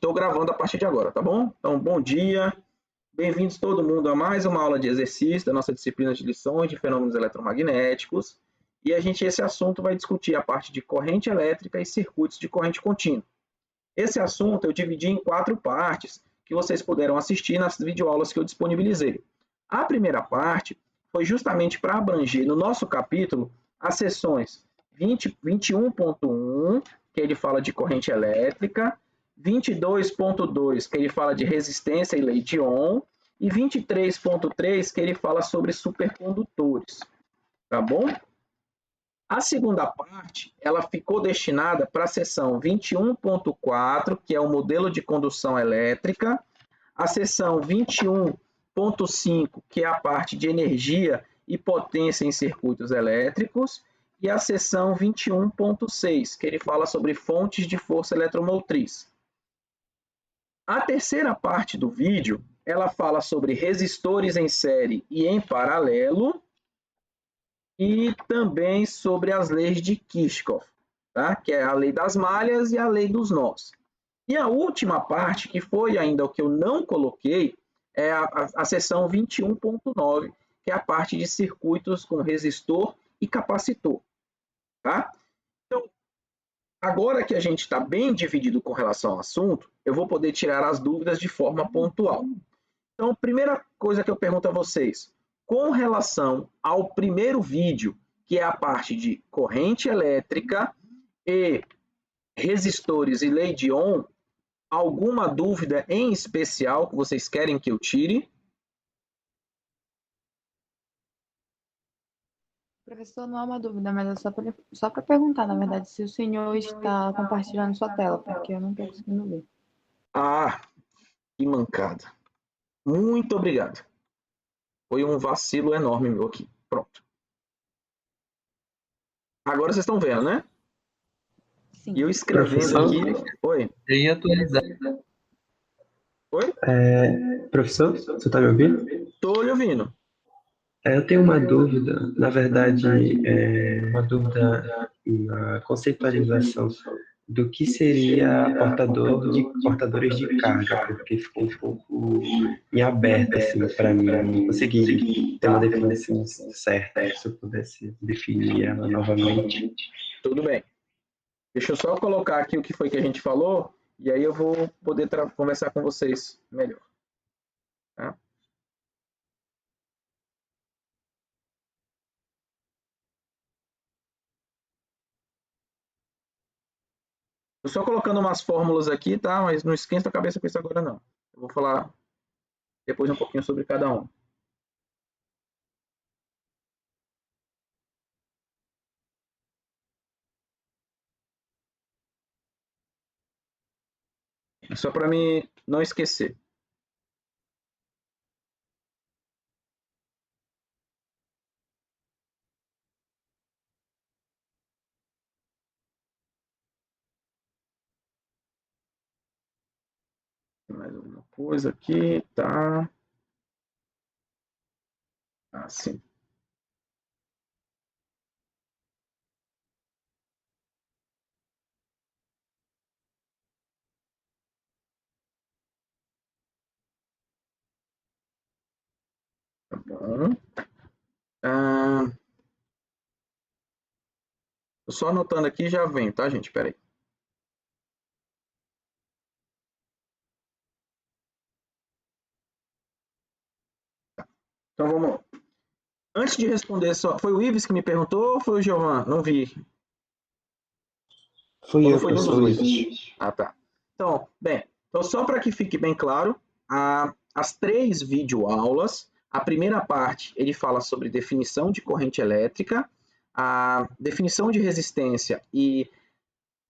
estou gravando a partir de agora, tá bom? Então, bom dia, bem-vindos todo mundo a mais uma aula de exercício da nossa disciplina de lições de fenômenos eletromagnéticos. E esse assunto vai discutir a parte de corrente elétrica e circuitos de corrente contínua. Esse assunto eu dividi em 4 partes que vocês puderam assistir nas videoaulas que eu disponibilizei. A primeira parte foi justamente para abranger no nosso capítulo as seções 21.1, que ele fala de corrente elétrica, 22.2, que ele fala de resistência e lei de Ohm, e 23.3, que ele fala sobre supercondutores. Tá bom? A segunda parte, ela ficou destinada para a seção 21.4, que é o modelo de condução elétrica, a seção 21.5, que é a parte de energia e potência em circuitos elétricos, e a seção 21.6, que ele fala sobre fontes de força eletromotriz. A terceira parte do vídeo, ela fala sobre resistores em série e em paralelo, e também sobre as leis de Kirchhoff, tá? Que é a lei das malhas e a lei dos nós. E a última parte, que foi ainda o que eu não coloquei, é a seção 21.9, que é a parte de circuitos com resistor e capacitor. Tá? Então, agora que a gente está bem dividido com relação ao assunto, eu vou poder tirar as dúvidas de forma pontual. Então, a primeira coisa que eu pergunto a vocês, com relação ao primeiro vídeo, que é a parte de corrente elétrica e resistores e lei de Ohm, alguma dúvida em especial que vocês querem que eu tire? Professor, não há uma dúvida, mas é só para perguntar, na verdade, se o senhor está compartilhando sua tela, porque eu não estou conseguindo ver. Ah, que mancada. Muito obrigado. Foi um vacilo enorme meu aqui. Pronto. Agora vocês estão vendo, né? Sim. E eu escrevendo Professor? aqui... Oi? Tem atualizar. Oi? Professor, você está me ouvindo? Estou lhe ouvindo. Eu tenho uma dúvida, na verdade, uma dúvida na conceitualização do que seria portadores de carga, porque ficou um pouco em aberto assim, para mim. Eu não consegui ter uma definição certa, se eu pudesse definir ela novamente. Tudo bem. Deixa eu só colocar aqui o que foi que a gente falou, e aí eu vou poder conversar com vocês melhor. Tá? Estou só colocando umas fórmulas aqui, tá? Mas não esquenta a cabeça com isso agora, não. Eu vou falar depois um pouquinho sobre cada um. Só para mim não esquecer. Mais alguma coisa aqui, tá? Assim. Tá bom. Só anotando aqui já vem, tá, gente? Espera aí. Então vamos lá. Antes de responder, foi o Ives que me perguntou ou foi o Giovan? Não vi. Foi Ou eu, foi um dos professor dois? Luiz. Ah, tá. Então, bem, então só para que fique bem claro, as 3 videoaulas, a primeira parte ele fala sobre definição de corrente elétrica, a definição de resistência e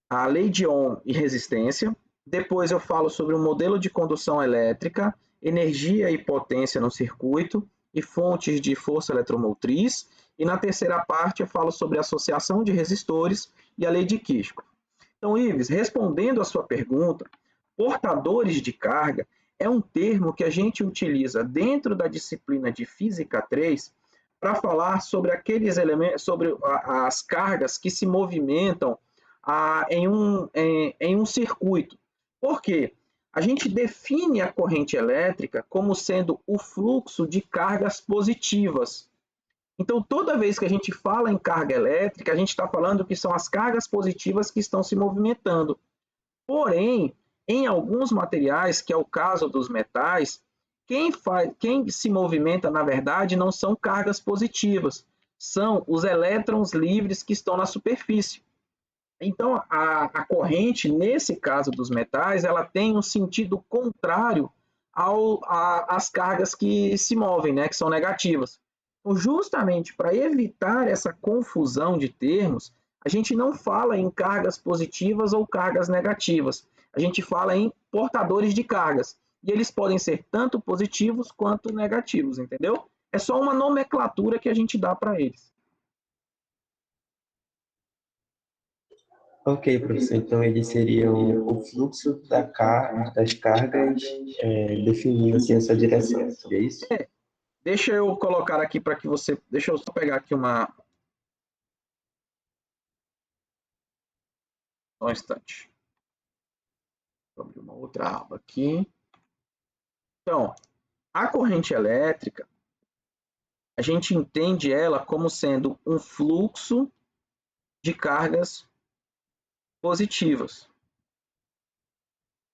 a lei de Ohm e resistência. Depois eu falo sobre o modelo de condução elétrica, energia e potência no circuito e fontes de força eletromotriz. E na terceira parte eu falo sobre associação de resistores e a lei de Kirchhoff. Então, Ives, respondendo a sua pergunta, portadores de carga é um termo que a gente utiliza dentro da disciplina de Física 3 para falar sobre aqueles elementos, sobre as cargas que se movimentam em um circuito. Por quê? A gente define a corrente elétrica como sendo o fluxo de cargas positivas. Então, toda vez que a gente fala em carga elétrica, a gente está falando que são as cargas positivas que estão se movimentando. Porém, em alguns materiais, que é o caso dos metais, quem se movimenta, na verdade, não são cargas positivas, são os elétrons livres que estão na superfície. Então, a corrente, nesse caso dos metais, ela tem um sentido contrário às cargas que se movem, né, que são negativas. Então, justamente para evitar essa confusão de termos, a gente não fala em cargas positivas ou cargas negativas. A gente fala em portadores de cargas. E eles podem ser tanto positivos quanto negativos, entendeu? É só uma nomenclatura que a gente dá para eles. Ok, professor. Então, eles seriam o fluxo das cargas, definindo assim essa direção. É isso? Deixa eu colocar aqui para que você... Deixa eu só pegar aqui uma... Só um instante. Vou abrir uma outra aba aqui. Então, a corrente elétrica, a gente entende ela como sendo um fluxo de cargas positivas.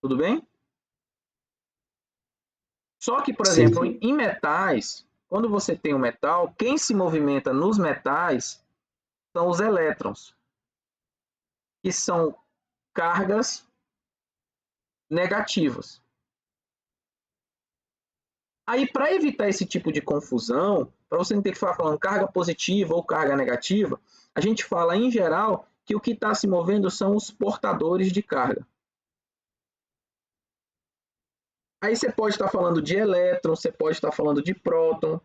Tudo bem? Só que, por exemplo, Sim. em metais, quando você tem um metal, quem se movimenta nos metais são os elétrons, que são cargas negativas. Aí, para evitar esse tipo de confusão, para você não ter que falar falando carga positiva ou carga negativa, a gente fala, em geral, que o que está se movendo são os portadores de carga. Aí você pode estar falando de elétron, você pode estar falando de próton,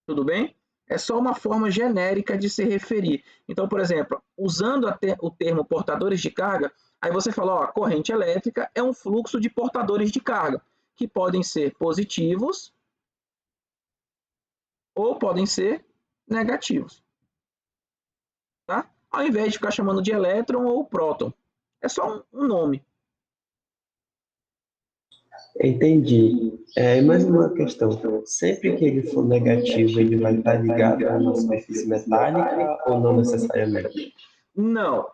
tudo bem? É só uma forma genérica de se referir. Então, por exemplo, usando o termo portadores de carga, aí você fala, ó, a corrente elétrica é um fluxo de portadores de carga, que podem ser positivos ou podem ser negativos. Tá? Ao invés de ficar chamando de elétron ou próton. É só um nome. Entendi. E mais uma questão. Sempre que ele for negativo, ele vai estar ligado a uma superfície metálica ou não necessariamente? Não.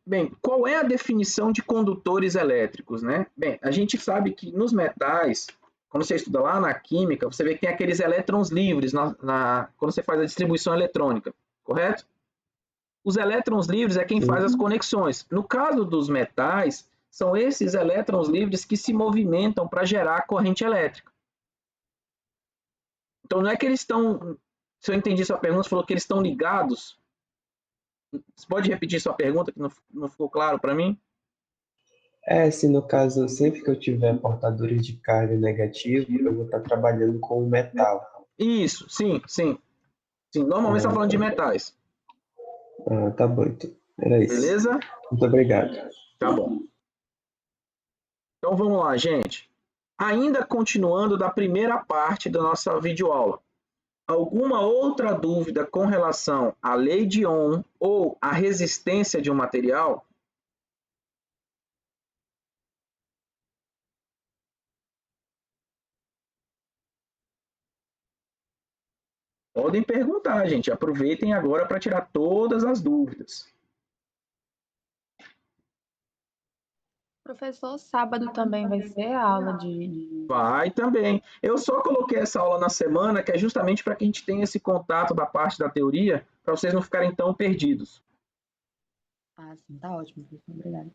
Bem, qual é a definição de condutores elétricos, né? Bem, a gente sabe que nos metais, quando você estuda lá na química, você vê que tem aqueles elétrons livres quando você faz a distribuição eletrônica, correto? Os elétrons livres é quem faz as Sim. conexões. No caso dos metais, são esses elétrons livres que se movimentam para gerar corrente elétrica. Então não é que eles estão, se eu entendi sua pergunta, você falou que eles estão ligados. Você pode repetir sua pergunta, que não ficou claro para mim? Se no caso, sempre que eu tiver portadores de carga negativo, eu vou estar trabalhando com metal. Isso, sim, sim. Sim, normalmente você está Ah, falando de tá. metais. Tá bom, então. Era isso. Beleza? Muito obrigado. Tá bom. Então vamos lá, gente. Ainda continuando da primeira parte da nossa videoaula. Alguma outra dúvida com relação à lei de Ohm ou à resistência de um material? Podem perguntar, gente. Aproveitem agora para tirar todas as dúvidas. Professor, sábado também vai ser a aula de... Vai também. Eu só coloquei essa aula na semana, que é justamente para que a gente tenha esse contato da parte da teoria, para vocês não ficarem tão perdidos. Ah, sim, tá ótimo, professor. Obrigada.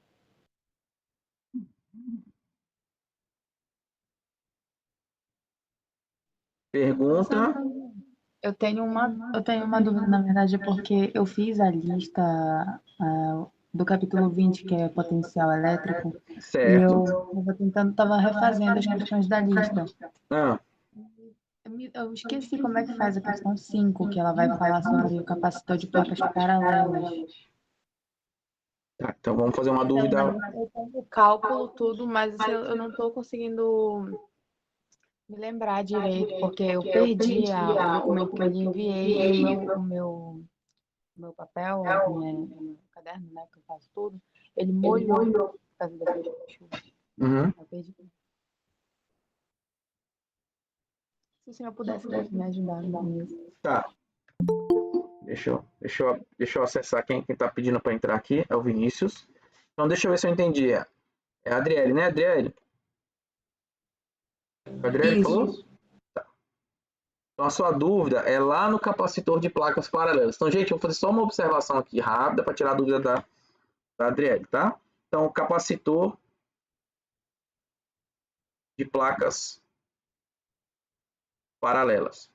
Pergunta? Eu tenho uma dúvida, na verdade, porque eu fiz a lista do capítulo 20, que é potencial elétrico, e Certo. estava refazendo as questões da lista. Ah, Eu esqueci como é que faz a questão 5, que ela vai falar sobre o capacitor de placas paralelas. tá, então vamos fazer uma dúvida. Eu tenho o cálculo, tudo, mas assim, eu não estou conseguindo me lembrar direito, porque eu perdi o documento que eu lhe enviei e o meu papel, o meu caderno, né, que eu faço tudo, ele molhou por causa dessa chuva. Uhum. Eu perdi. Se o senhor pudesse me ajudar nisso. Tá. Deixa eu acessar quem está pedindo para entrar aqui. É o Vinícius. Então, deixa eu ver se eu entendi. É a Adriele, né, Adriele? A Adriele falou? Isso. Então, a sua dúvida é lá no capacitor de placas paralelas. Então, gente, eu vou fazer só uma observação aqui rápida para tirar a dúvida da Adriele, tá? Então, o capacitor de placas paralelas.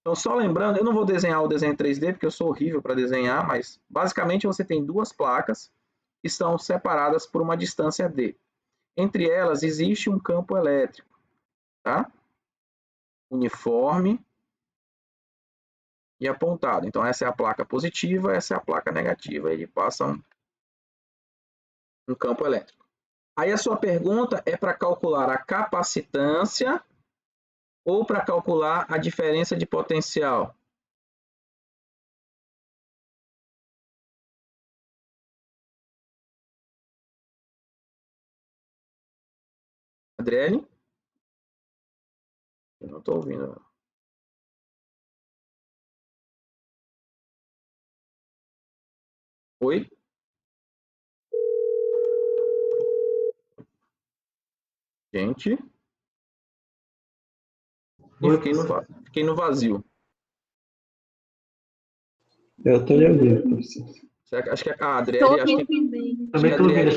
Então, só lembrando, eu não vou desenhar o desenho 3D, porque eu sou horrível para desenhar, mas basicamente você tem duas placas que são separadas por uma distância D. Entre elas existe um campo elétrico, tá? Uniforme e apontado. Então, essa é a placa positiva, essa é a placa negativa. Ele passa um campo elétrico. Aí a sua pergunta é para calcular a capacitância ou para calcular a diferença de potencial? Adriele? Eu não estou ouvindo. Oi? Gente? E fiquei no vazio. Eu estou lhe ouvindo, professor. Acho que a Adriele... Também estou ouvindo.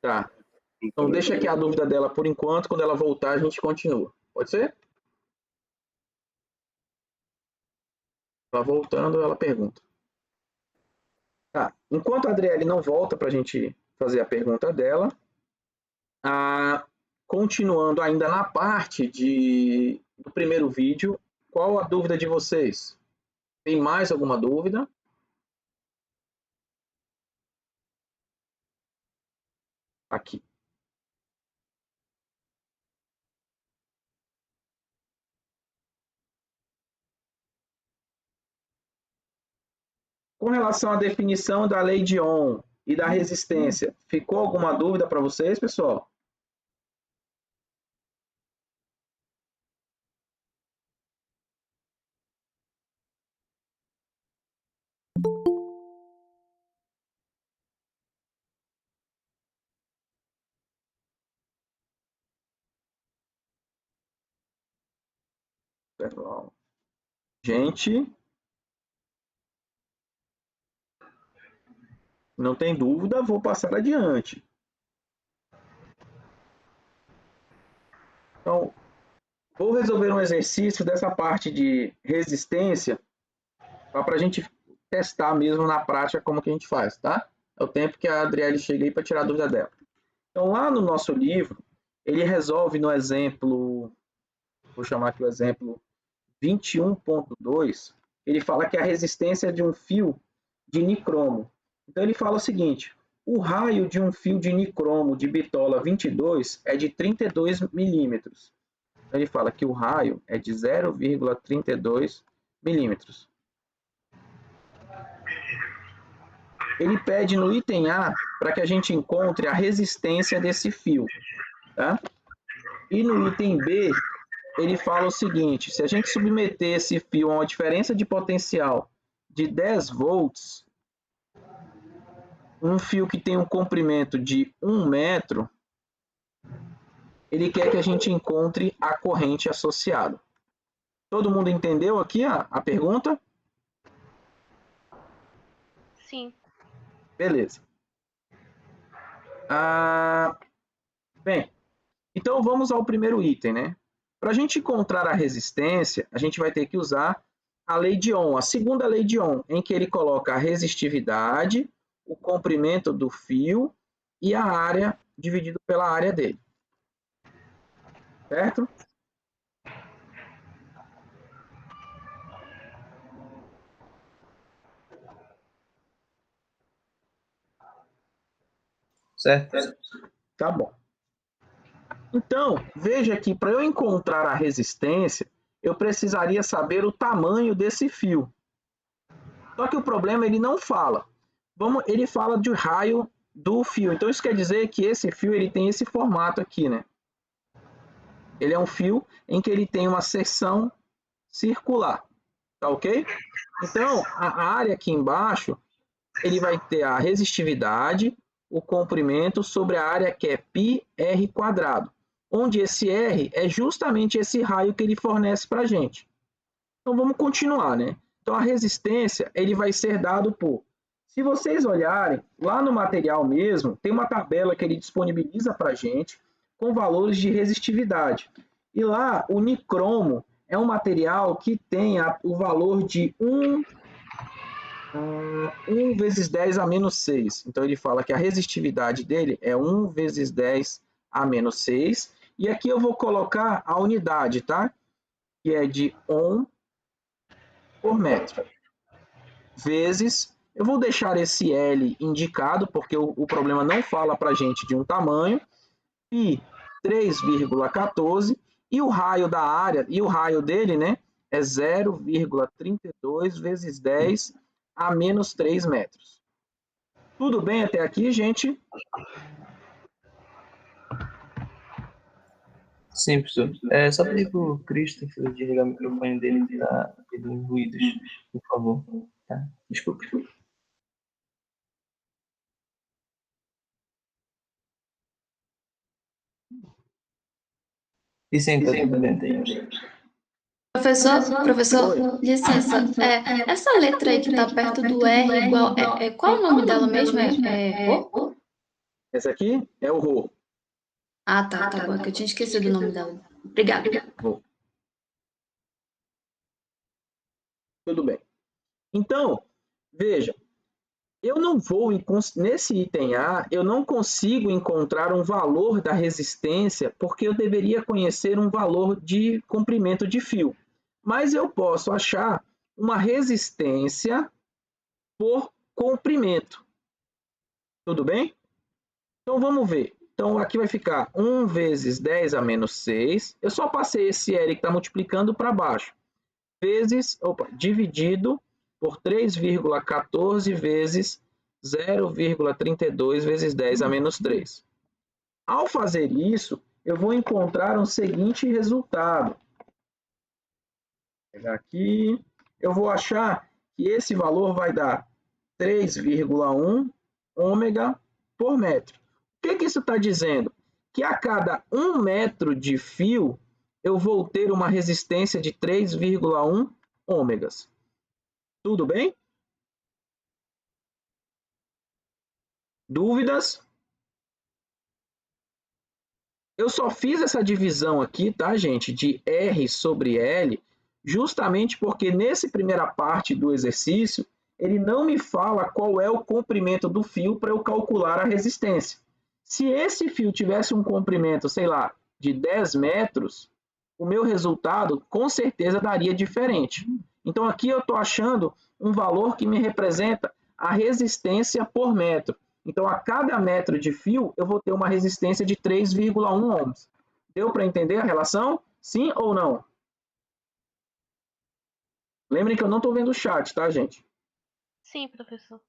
Tá. Então deixa aqui a dúvida dela por enquanto. Quando ela voltar, a gente continua. Pode ser? Ela voltando, ela pergunta. Tá. Enquanto a Adriele não volta para a gente fazer a pergunta dela, continuando ainda na parte do primeiro vídeo, qual a dúvida de vocês? Tem mais alguma dúvida? Aqui. Com relação à definição da lei de Ohm e da resistência, ficou alguma dúvida para vocês, pessoal? Gente, não tem dúvida, vou passar adiante. Então, vou resolver um exercício dessa parte de resistência para a gente testar mesmo na prática como que a gente faz, tá? É o tempo que a Adriele chega aí para tirar a dúvida dela. Então, lá no nosso livro, ele resolve no exemplo, vou chamar aqui o exemplo 21.2, ele fala que a resistência de um fio de nicromo. Então, ele fala o seguinte, o raio de um fio de nicromo de bitola 22 é de 32 milímetros. Então, ele fala que o raio é de 0,32 milímetros. Ele pede no item A para que a gente encontre a resistência desse fio. Tá? E no item B, ele fala o seguinte, se a gente submeter esse fio a uma diferença de potencial de 10 volts, um fio que tem um comprimento de 1 metro, ele quer que a gente encontre a corrente associada. Todo mundo entendeu aqui a pergunta? Sim. Beleza. Bem, então vamos ao primeiro item, né? Para a gente encontrar a resistência, a gente vai ter que usar a lei de Ohm, a segunda lei de Ohm, em que ele coloca a resistividade, o comprimento do fio e a área dividido pela área dele. Certo? Certo. Tá bom. Então, veja que para eu encontrar a resistência, eu precisaria saber o tamanho desse fio. Só que o problema ele não fala. Ele fala de raio do fio. Então, isso quer dizer que esse fio ele tem esse formato aqui, né? Ele é um fio em que ele tem uma seção circular, tá ok? Então, a área aqui embaixo, ele vai ter a resistividade, o comprimento sobre a área que é πr², onde esse R é justamente esse raio que ele fornece para a gente. Então, vamos continuar, né? Então, a resistência, ele vai ser dado por... Se vocês olharem, lá no material mesmo, tem uma tabela que ele disponibiliza para a gente com valores de resistividade. E lá, o nicromo é um material que tem o valor de 1 vezes 10 a menos 6. Então, ele fala que a resistividade dele é 1 vezes 10 a menos 6. E aqui eu vou colocar a unidade, tá? Que é de ohm por metro. Vezes, eu vou deixar esse L indicado, porque o problema não fala para a gente de um tamanho, e 3,14, e o raio da área, e o raio dele, né, é 0,32 vezes 10 a menos 3 metros. Tudo bem até aqui, gente? Sim, professor. Só pedir para o Christopher desligar o microfone dele que está tendo ruídos, por favor. Tá? Desculpe. E sim, está tudo bem, tem. Professor, licença, essa letra aí que está perto do R igual, qual o nome dela mesmo? Rho? Esse aqui é o Rho. Ah, tá bom, é que eu tinha esquecido o nome dela. Obrigada. Rho. Tudo bem. Então, veja, eu não vou, nesse item A, eu não consigo encontrar um valor da resistência, porque eu deveria conhecer um valor de comprimento de fio. Mas eu posso achar uma resistência por comprimento. Tudo bem? Então, vamos ver. Então, aqui vai ficar 1 vezes 10 a menos 6. Eu só passei esse L que está multiplicando para baixo. Dividido por 3,14 vezes 0,32 vezes 10 a menos 3. Ao fazer isso, eu vou encontrar um seguinte resultado. Vou pegar aqui. Eu vou achar que esse valor vai dar 3,1 ômega por metro. O que isso está dizendo? Que a cada 1 metro de fio, eu vou ter uma resistência de 3,1 ômegas. Tudo bem? Dúvidas? Eu só fiz essa divisão aqui, tá, gente, de R sobre L, justamente porque nessa primeira parte do exercício, ele não me fala qual é o comprimento do fio para eu calcular a resistência. Se esse fio tivesse um comprimento, sei lá, de 10 metros, o meu resultado com certeza daria diferente. Então aqui eu estou achando um valor que me representa a resistência por metro. Então, a cada metro de fio, eu vou ter uma resistência de 3,1 ohms. Deu para entender a relação? Sim ou não? Lembrem que eu não estou vendo o chat, tá, gente? Sim, professor.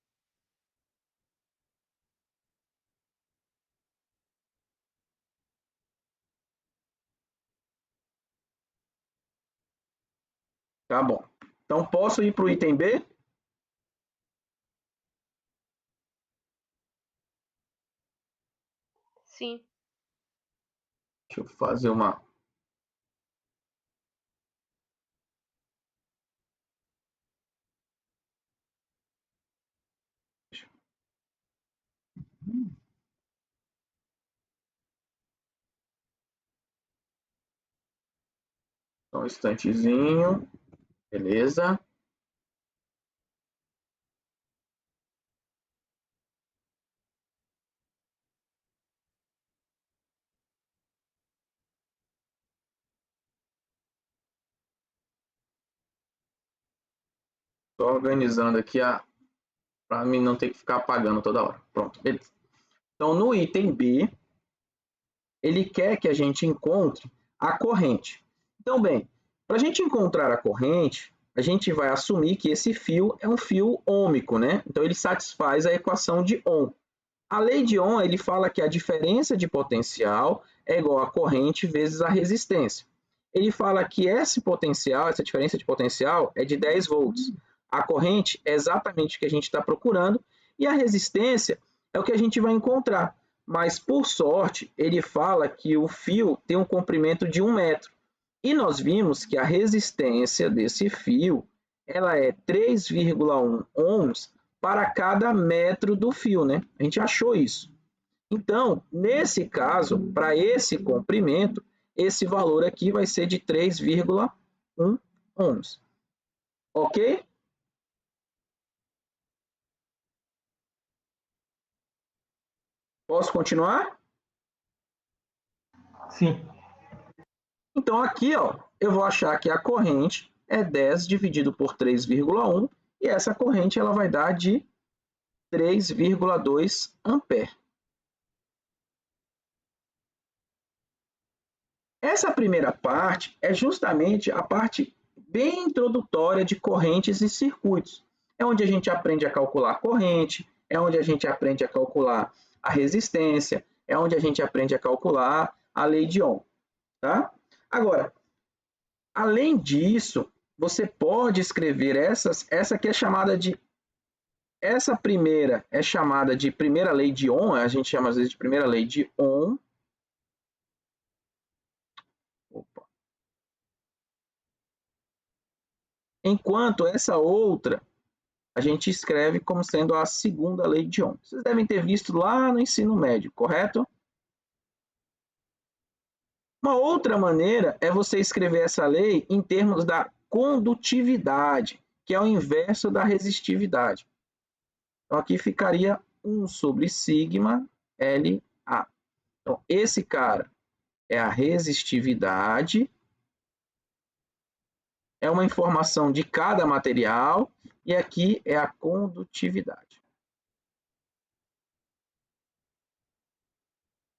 Tá bom. Então, posso ir para o item B? Sim. Deixa eu fazer uma... Só um instantezinho. Beleza. Estou organizando aqui para mim não ter que ficar apagando toda hora. Pronto, beleza. Então, no item B, ele quer que a gente encontre a corrente. Então, bem, para a gente encontrar a corrente, a gente vai assumir que esse fio é um fio ômico, né? Então, ele satisfaz a equação de Ohm. A lei de Ohm, ele fala que a diferença de potencial é igual a corrente vezes a resistência. Ele fala que esse potencial, essa diferença de potencial é de 10 volts. A corrente é exatamente o que a gente está procurando e a resistência é o que a gente vai encontrar. Mas, por sorte, ele fala que o fio tem um comprimento de 1 metro. E nós vimos que a resistência desse fio ela é 3,1 ohms para cada metro do fio, né? A gente achou isso. Então, nesse caso, para esse comprimento, esse valor aqui vai ser de 3,1 ohms. Ok? Posso continuar? Sim. Então, aqui, ó, eu vou achar que a corrente é 10 dividido por 3,1 e essa corrente ela vai dar de 3,2 ampere. Essa primeira parte é justamente a parte bem introdutória de correntes e circuitos. É onde a gente aprende a calcular a corrente, é onde a gente aprende a calcular a resistência, é onde a gente aprende a calcular a lei de Ohm. Tá? Agora, além disso, você pode escrever essa aqui é chamada de essa primeira é chamada de primeira lei de Ohm, a gente chama às vezes de primeira lei de Ohm. Opa. Enquanto essa outra a gente escreve como sendo a segunda lei de Ohm. Vocês devem ter visto lá no ensino médio, correto? Uma outra maneira é você escrever essa lei em termos da condutividade, que é o inverso da resistividade. Então, aqui ficaria 1 sobre sigma LA. Então, esse cara é a resistividade, é uma informação de cada material, e aqui é a condutividade.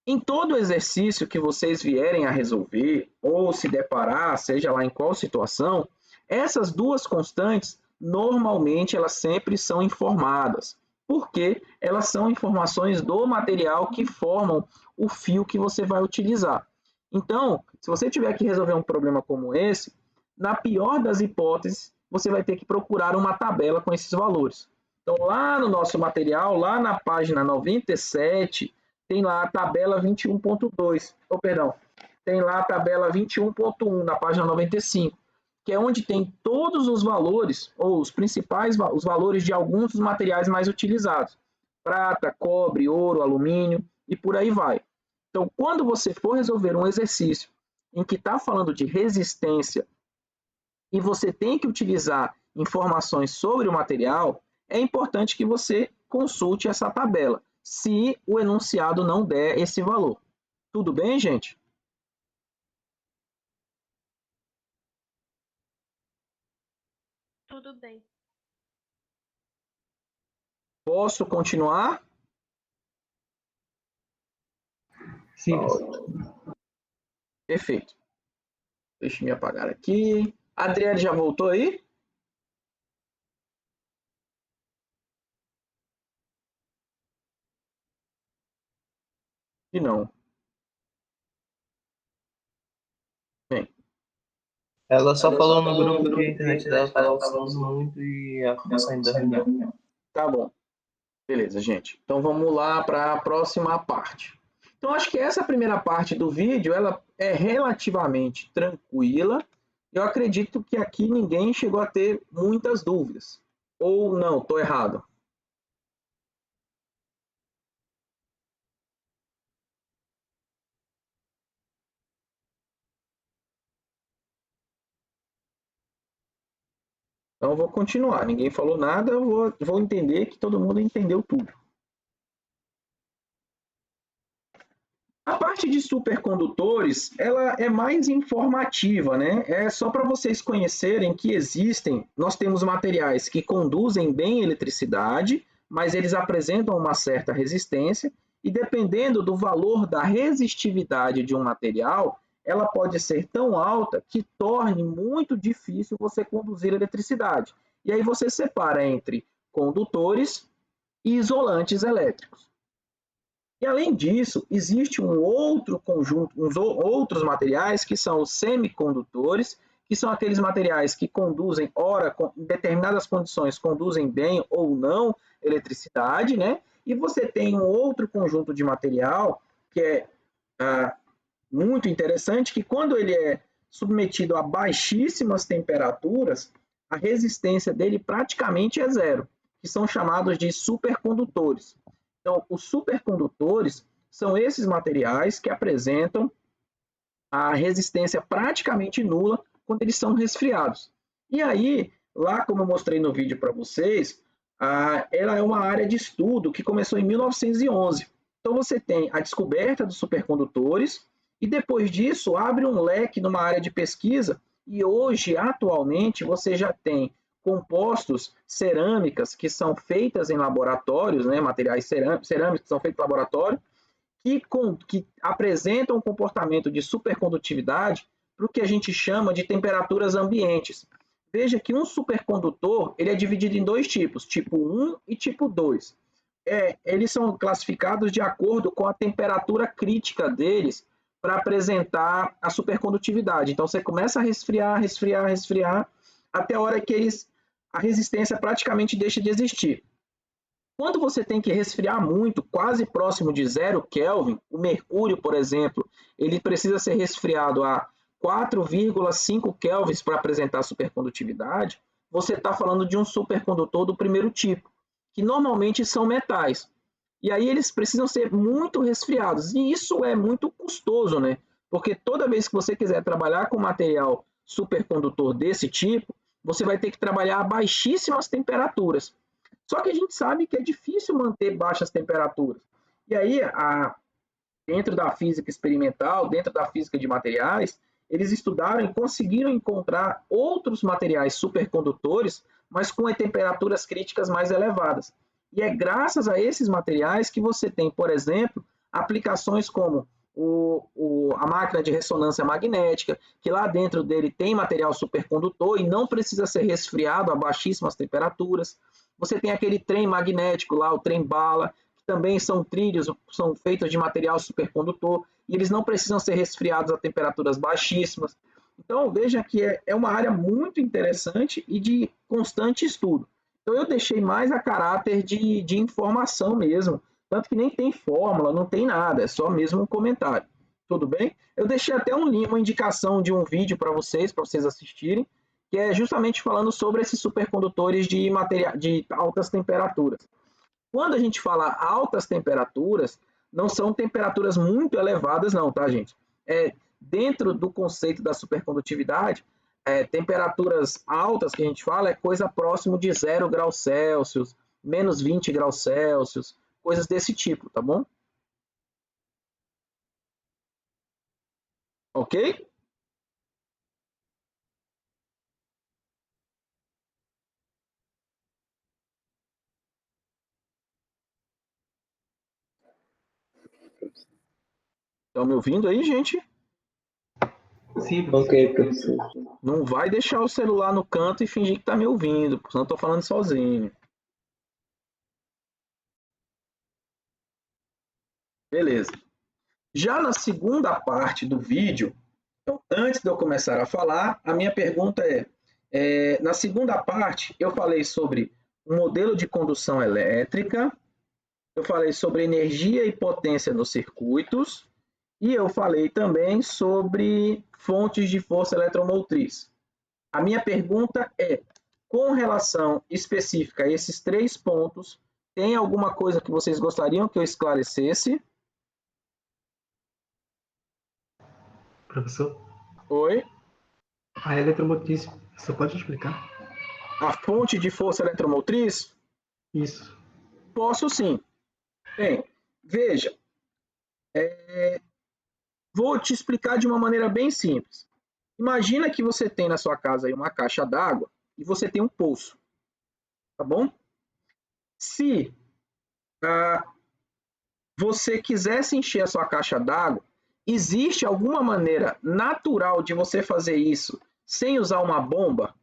Em todo exercício que vocês vierem a resolver, ou se deparar, seja lá em qual situação, essas duas constantes, normalmente, elas sempre são informadas, porque elas são informações do material que formam o fio que você vai utilizar. Então, se você tiver que resolver um problema como esse, na pior das hipóteses, você vai ter que procurar uma tabela com esses valores. Então, lá no nosso material, lá na página 97, tem lá a tabela 21.2, tem lá a tabela 21.1 na página 95, que é onde tem todos os valores, ou os principais, os valores de alguns dos materiais mais utilizados. Prata, cobre, ouro, alumínio e por aí vai. Então, quando você for resolver um exercício em que está falando de resistência e você tem que utilizar informações sobre o material, é importante que você consulte essa tabela, se o enunciado não der esse valor. Tudo bem, gente? Tudo bem. Posso continuar? Sim. Perfeito. Deixa eu me apagar aqui. A Adriane já voltou aí? E não. Bem. Ela só falou no grupo que a internet dela estava oscilando muito e acabou saindo da reunião. Tá bom. Beleza, gente. Então vamos lá para a próxima parte. Então acho que essa primeira parte do vídeo ela é relativamente tranquila. Eu acredito que aqui ninguém chegou a ter muitas dúvidas. Ou não, estou errado. Então eu vou continuar. Ninguém falou nada, eu vou entender que todo mundo entendeu tudo. A parte de supercondutores, ela é mais informativa, né? É só para vocês conhecerem que nós temos materiais que conduzem bem eletricidade, mas eles apresentam uma certa resistência, e dependendo do valor da resistividade de um material, ela pode ser tão alta que torne muito difícil você conduzir eletricidade. E aí você separa entre condutores e isolantes elétricos. E além disso, existe um outro conjunto, outros materiais que são os semicondutores, que são aqueles materiais que conduzem, ora, em determinadas condições, conduzem bem ou não eletricidade, né? E você tem um outro conjunto de material que é muito interessante, que quando ele é submetido a baixíssimas temperaturas, a resistência dele praticamente é zero, que são chamados de supercondutores. Então, os supercondutores são esses materiais que apresentam a resistência praticamente nula quando eles são resfriados. E aí, lá como eu mostrei no vídeo para vocês, ela é uma área de estudo que começou em 1911. Então, você tem a descoberta dos supercondutores e depois disso abre um leque numa área de pesquisa e hoje, atualmente, você já tem compostos cerâmicas que são feitas em laboratórios, né, materiais cerâmicos que são feitos em laboratório, que apresentam um comportamento de supercondutividade para o que a gente chama de temperaturas ambientes. Veja que um supercondutor ele é dividido em dois tipos, tipo 1 e tipo 2. Eles são classificados de acordo com a temperatura crítica deles para apresentar a supercondutividade. Então, você começa a resfriar, resfriar, resfriar, até a hora que a resistência praticamente deixa de existir. Quando você tem que resfriar muito, quase próximo de 0 Kelvin, o mercúrio, por exemplo, ele precisa ser resfriado a 4,5 kelvins para apresentar supercondutividade, você está falando de um supercondutor do primeiro tipo, que normalmente são metais. E aí eles precisam ser muito resfriados. E isso é muito custoso, né? Porque toda vez que você quiser trabalhar com material supercondutor desse tipo, você vai ter que trabalhar a baixíssimas temperaturas. Só que a gente sabe que é difícil manter baixas temperaturas. E aí, dentro da física experimental, dentro da física de materiais, eles estudaram e conseguiram encontrar outros materiais supercondutores, mas com temperaturas críticas mais elevadas. E é graças a esses materiais que você tem, por exemplo, aplicações como a máquina de ressonância magnética, que lá dentro dele tem material supercondutor e não precisa ser resfriado a baixíssimas temperaturas. Você tem aquele trem magnético lá, o trem bala, que também são trilhos, são feitos de material supercondutor, e eles não precisam ser resfriados a temperaturas baixíssimas. Então, veja que é uma área muito interessante e de constante estudo. Então, eu deixei mais a caráter de informação mesmo, tanto que nem tem fórmula, não tem nada, é só mesmo um comentário. Tudo bem? Eu deixei até uma indicação de um vídeo para vocês assistirem, que é justamente falando sobre esses supercondutores de altas temperaturas. Quando a gente fala altas temperaturas, não são temperaturas muito elevadas não, tá, gente? Dentro do conceito da supercondutividade, temperaturas altas que a gente fala é coisa próximo de 0 graus Celsius, menos 20 graus Celsius, coisas desse tipo, tá bom? Ok? Estão me ouvindo aí, gente? Sim, ok, professor. Não vai deixar o celular no canto e fingir que está me ouvindo, porque senão eu estou falando sozinho. Beleza. Já na segunda parte do vídeo, então, antes de eu começar a falar, a minha pergunta na segunda parte, eu falei sobre um modelo de condução elétrica, eu falei sobre energia e potência nos circuitos, e eu falei também sobre fontes de força eletromotriz. A minha pergunta com relação específica a esses 3 pontos, tem alguma coisa que vocês gostariam que eu esclarecesse? Professor, Oi? a eletromotriz, você pode explicar? A fonte de força eletromotriz? Isso. Posso sim. Bem, veja, vou te explicar de uma maneira bem simples. Imagina que você tem na sua casa aí uma caixa d'água e você tem um poço, tá bom? Se você quisesse encher a sua caixa d'água, existe alguma maneira natural de você fazer isso sem usar uma bomba?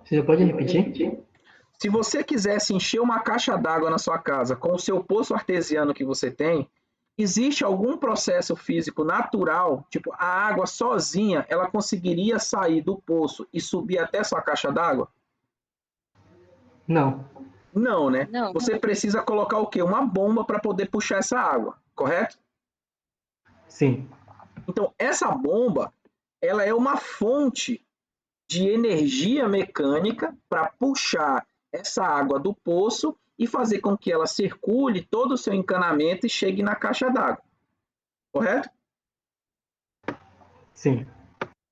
Você pode repetir? Se você quisesse encher uma caixa d'água na sua casa com o seu poço artesiano que você tem, existe algum processo físico natural, tipo a água sozinha, ela conseguiria sair do poço e subir até sua caixa d'água? Não. Não, né? Não. Você precisa colocar o quê? Uma bomba para poder puxar essa água, correto? Sim. Então, essa bomba, ela é uma fonte de energia mecânica para puxar essa água do poço e fazer com que ela circule todo o seu encanamento e chegue na caixa d'água. Correto? Sim.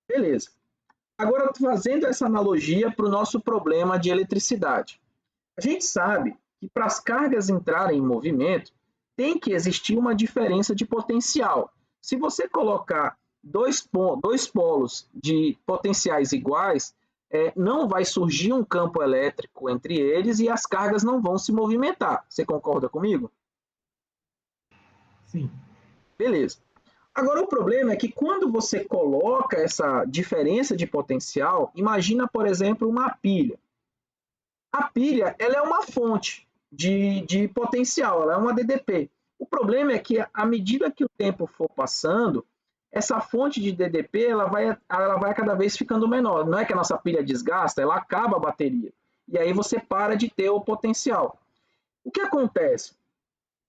Beleza. Agora, fazendo essa analogia para o nosso problema de eletricidade. A gente sabe que para as cargas entrarem em movimento, tem que existir uma diferença de potencial. Se você colocar dois polos de potenciais iguais, não vai surgir um campo elétrico entre eles e as cargas não vão se movimentar. Você concorda comigo? Sim. Beleza. Agora, o problema é que quando você coloca essa diferença de potencial, imagina, por exemplo, uma pilha. A pilha, ela é uma fonte de potencial, ela é uma DDP. O problema é que, à medida que o tempo for passando, essa fonte de DDP ela vai cada vez ficando menor. Não é que a nossa pilha desgasta, ela acaba a bateria. E aí você para de ter o potencial. O que acontece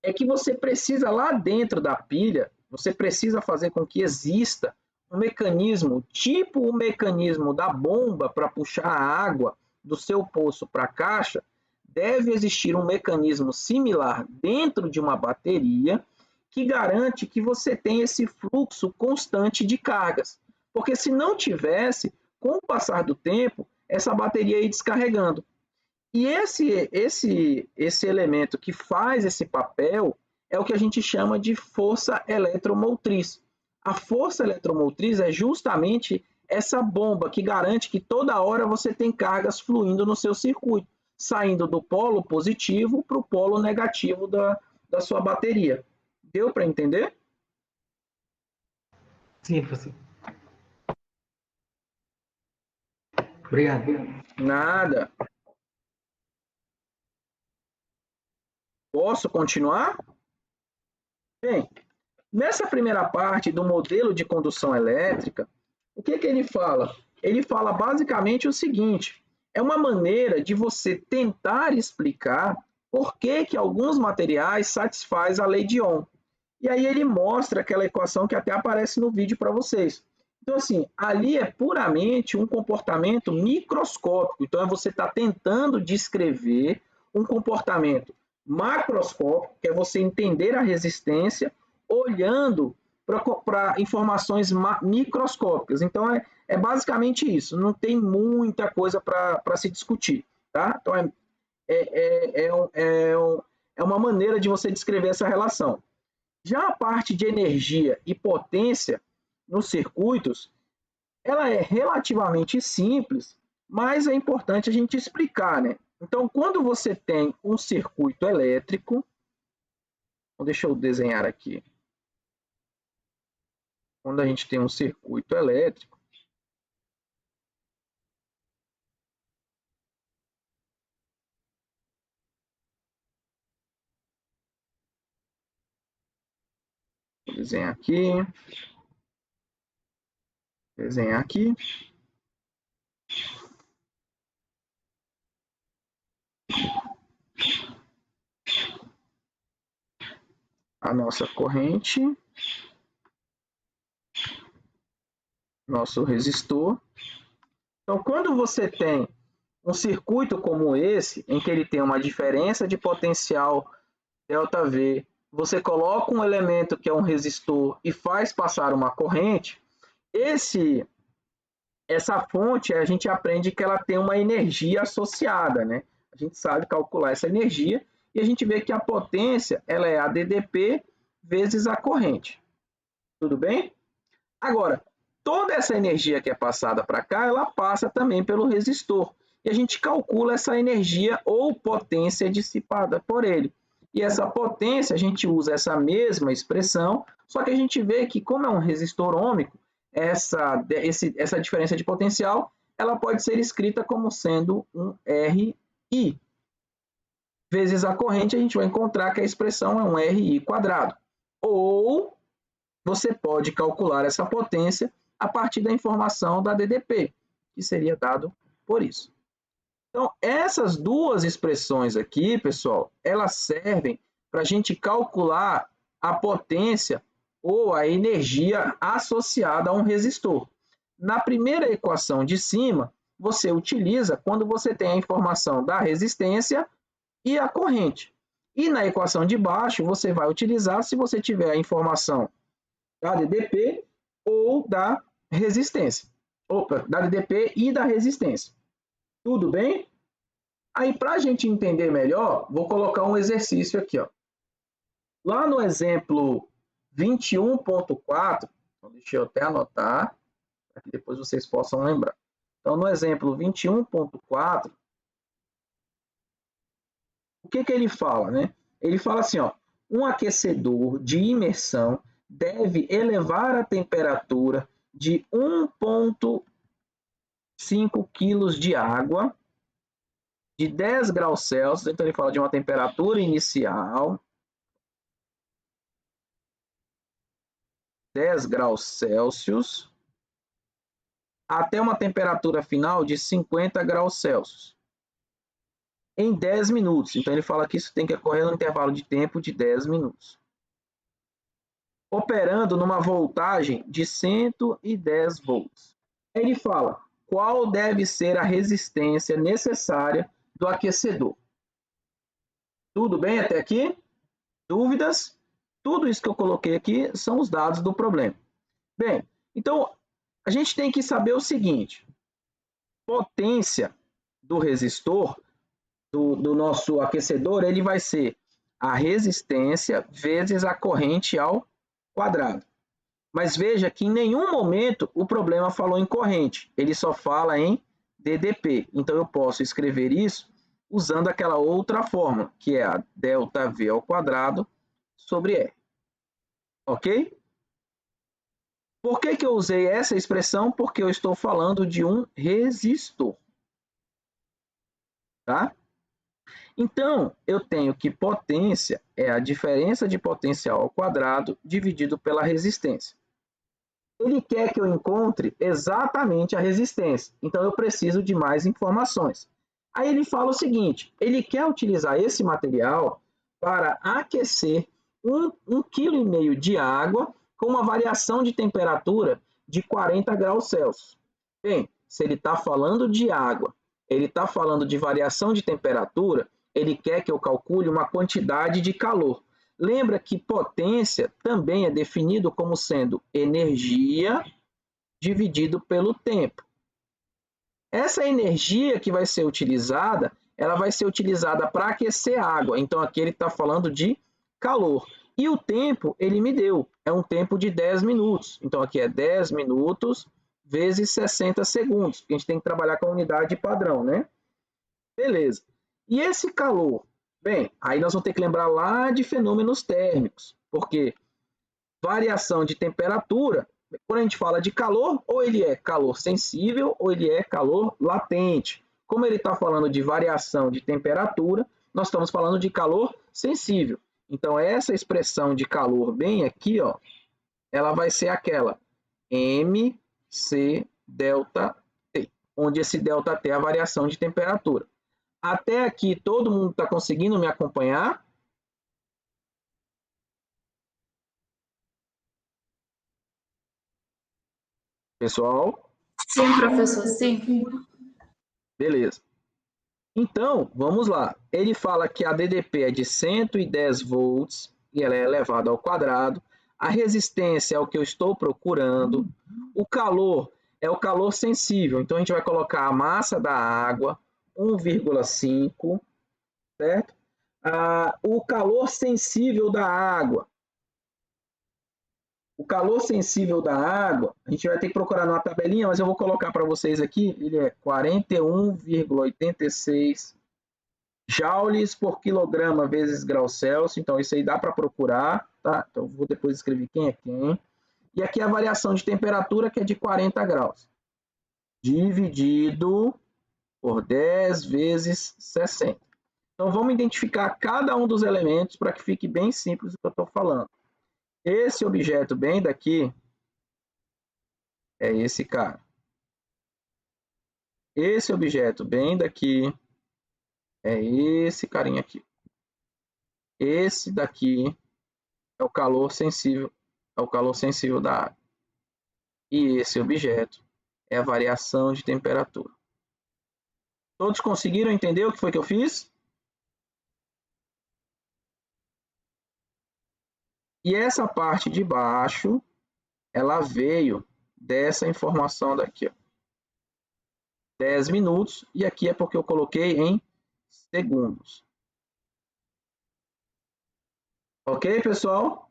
é que você precisa, lá dentro da pilha, você precisa fazer com que exista um mecanismo, tipo o mecanismo da bomba para puxar a água do seu poço para a caixa, deve existir um mecanismo similar dentro de uma bateria que garante que você tenha esse fluxo constante de cargas. Porque se não tivesse, com o passar do tempo, essa bateria ia descarregando. E esse elemento que faz esse papel é o que a gente chama de força eletromotriz. A força eletromotriz é justamente essa bomba que garante que toda hora você tem cargas fluindo no seu circuito, saindo do polo positivo para o polo negativo da sua bateria. Deu para entender? Sim, professor. Obrigado. Nada. Posso continuar? Bem, nessa primeira parte do modelo de condução elétrica, o que ele fala? Ele fala basicamente o seguinte: é uma maneira de você tentar explicar por que alguns materiais satisfazem a lei de Ohm. E aí ele mostra aquela equação que até aparece no vídeo para vocês. Então, assim, ali é puramente um comportamento microscópico. Então, você está tentando descrever um comportamento macroscópico, que é você entender a resistência olhando para informações microscópicas. Então, é basicamente isso. Não tem muita coisa para se discutir. Tá? Então, é uma maneira de você descrever essa relação. Já a parte de energia e potência nos circuitos, ela é relativamente simples, mas é importante a gente explicar, né? Então, quando você tem um circuito elétrico, deixa eu desenhar aqui. Quando a gente tem um circuito elétrico, vou desenhar aqui. A nossa corrente, nosso resistor. Então, quando você tem um circuito como esse, em que ele tem uma diferença de potencial ΔV, você coloca um elemento que é um resistor e faz passar uma corrente, essa fonte a gente aprende que ela tem uma energia associada, né? A gente sabe calcular essa energia e a gente vê que a potência ela é a DDP vezes a corrente. Tudo bem? Agora, toda essa energia que é passada para cá, ela passa também pelo resistor. E a gente calcula essa energia ou potência dissipada por ele. E essa potência, a gente usa essa mesma expressão, só que a gente vê que, como é um resistor ôhmico, essa diferença de potencial, ela pode ser escrita como sendo um RI. vezes a corrente, a gente vai encontrar que a expressão é um RI quadrado. Ou você pode calcular essa potência a partir da informação da DDP, que seria dado por isso. Então, essas duas expressões aqui, pessoal, elas servem para a gente calcular a potência ou a energia associada a um resistor. Na primeira equação de cima, você utiliza quando você tem a informação da resistência e a corrente. E na equação de baixo, você vai utilizar se você tiver a informação da DDP ou da resistência. Opa, da DDP e da resistência. Tudo bem? Aí, para a gente entender melhor, vou colocar um exercício aqui. Ó. Lá no exemplo 21.4, deixa eu até anotar, para que depois vocês possam lembrar. Então, no exemplo 21.4, o que ele fala? Né? Ele fala assim, ó, um aquecedor de imersão deve elevar a temperatura de 1,5 kg de água de 10 graus Celsius, então ele fala de uma temperatura inicial, 10 graus Celsius, até uma temperatura final de 50 graus Celsius, em 10 minutos. Então ele fala que isso tem que ocorrer no intervalo de tempo de 10 minutos. Operando numa voltagem de 110 volts. Ele fala qual deve ser a resistência necessária do aquecedor. Tudo bem até aqui? Dúvidas? Tudo isso que eu coloquei aqui são os dados do problema. Bem, então a gente tem que saber o seguinte: potência do resistor, do nosso aquecedor, ele vai ser a resistência vezes a corrente ao quadrado. Mas veja que em nenhum momento o problema falou em corrente, ele só fala em DDP. Então eu posso escrever isso usando aquela outra fórmula, que é a ΔV ao quadrado sobre R. Ok? Por que eu usei essa expressão? Porque eu estou falando de um resistor. Tá? Então, eu tenho que potência é a diferença de potencial ao quadrado dividido pela resistência. Ele quer que eu encontre exatamente a resistência. Então, eu preciso de mais informações. Aí ele fala o seguinte, ele quer utilizar esse material para aquecer 1,5 kg de água com uma variação de temperatura de 40 graus Celsius. Bem, se ele está falando de água, ele está falando de variação de temperatura, ele quer que eu calcule uma quantidade de calor. Lembra que potência também é definido como sendo energia dividido pelo tempo. Essa energia que vai ser utilizada, ela vai ser utilizada para aquecer a água. Então, aqui ele está falando de calor. E o tempo, ele me deu, é um tempo de 10 minutos. Então, aqui é 10 minutos vezes 60 segundos. A gente tem que trabalhar com a unidade padrão, né? Beleza. E esse calor? Bem, aí nós vamos ter que lembrar lá de fenômenos térmicos, porque variação de temperatura, quando a gente fala de calor, ou ele é calor sensível, ou ele é calor latente. Como ele está falando de variação de temperatura, nós estamos falando de calor sensível. Então, essa expressão de calor bem aqui, ó, ela vai ser aquela MC delta T, onde esse delta T é a variação de temperatura. Até aqui, todo mundo está conseguindo me acompanhar? Pessoal? Sim, professor, sim. Beleza. Então, vamos lá. Ele fala que a DDP é de 110 volts e ela é elevada ao quadrado. A resistência é o que eu estou procurando. O calor é o calor sensível. Então, a gente vai colocar a massa da água, 1,5, certo? O calor sensível da água. O calor sensível da água, a gente vai ter que procurar numa tabelinha, mas eu vou colocar para vocês aqui, ele é 41,86 joules por quilograma vezes grau Celsius, então isso aí dá para procurar, tá? Então eu vou depois escrever quem é quem. E aqui a variação de temperatura, que é de 40 graus, dividido por 10 vezes 60. Então, vamos identificar cada um dos elementos para que fique bem simples o que eu estou falando. Esse objeto bem daqui é esse cara. Esse objeto bem daqui é esse carinha aqui. Esse daqui é o calor sensível da água. E esse objeto é a variação de temperatura. Todos conseguiram entender o que foi que eu fiz? E essa parte de baixo, ela veio dessa informação daqui, ó. 10 minutos, e aqui é porque eu coloquei em segundos. Ok, pessoal?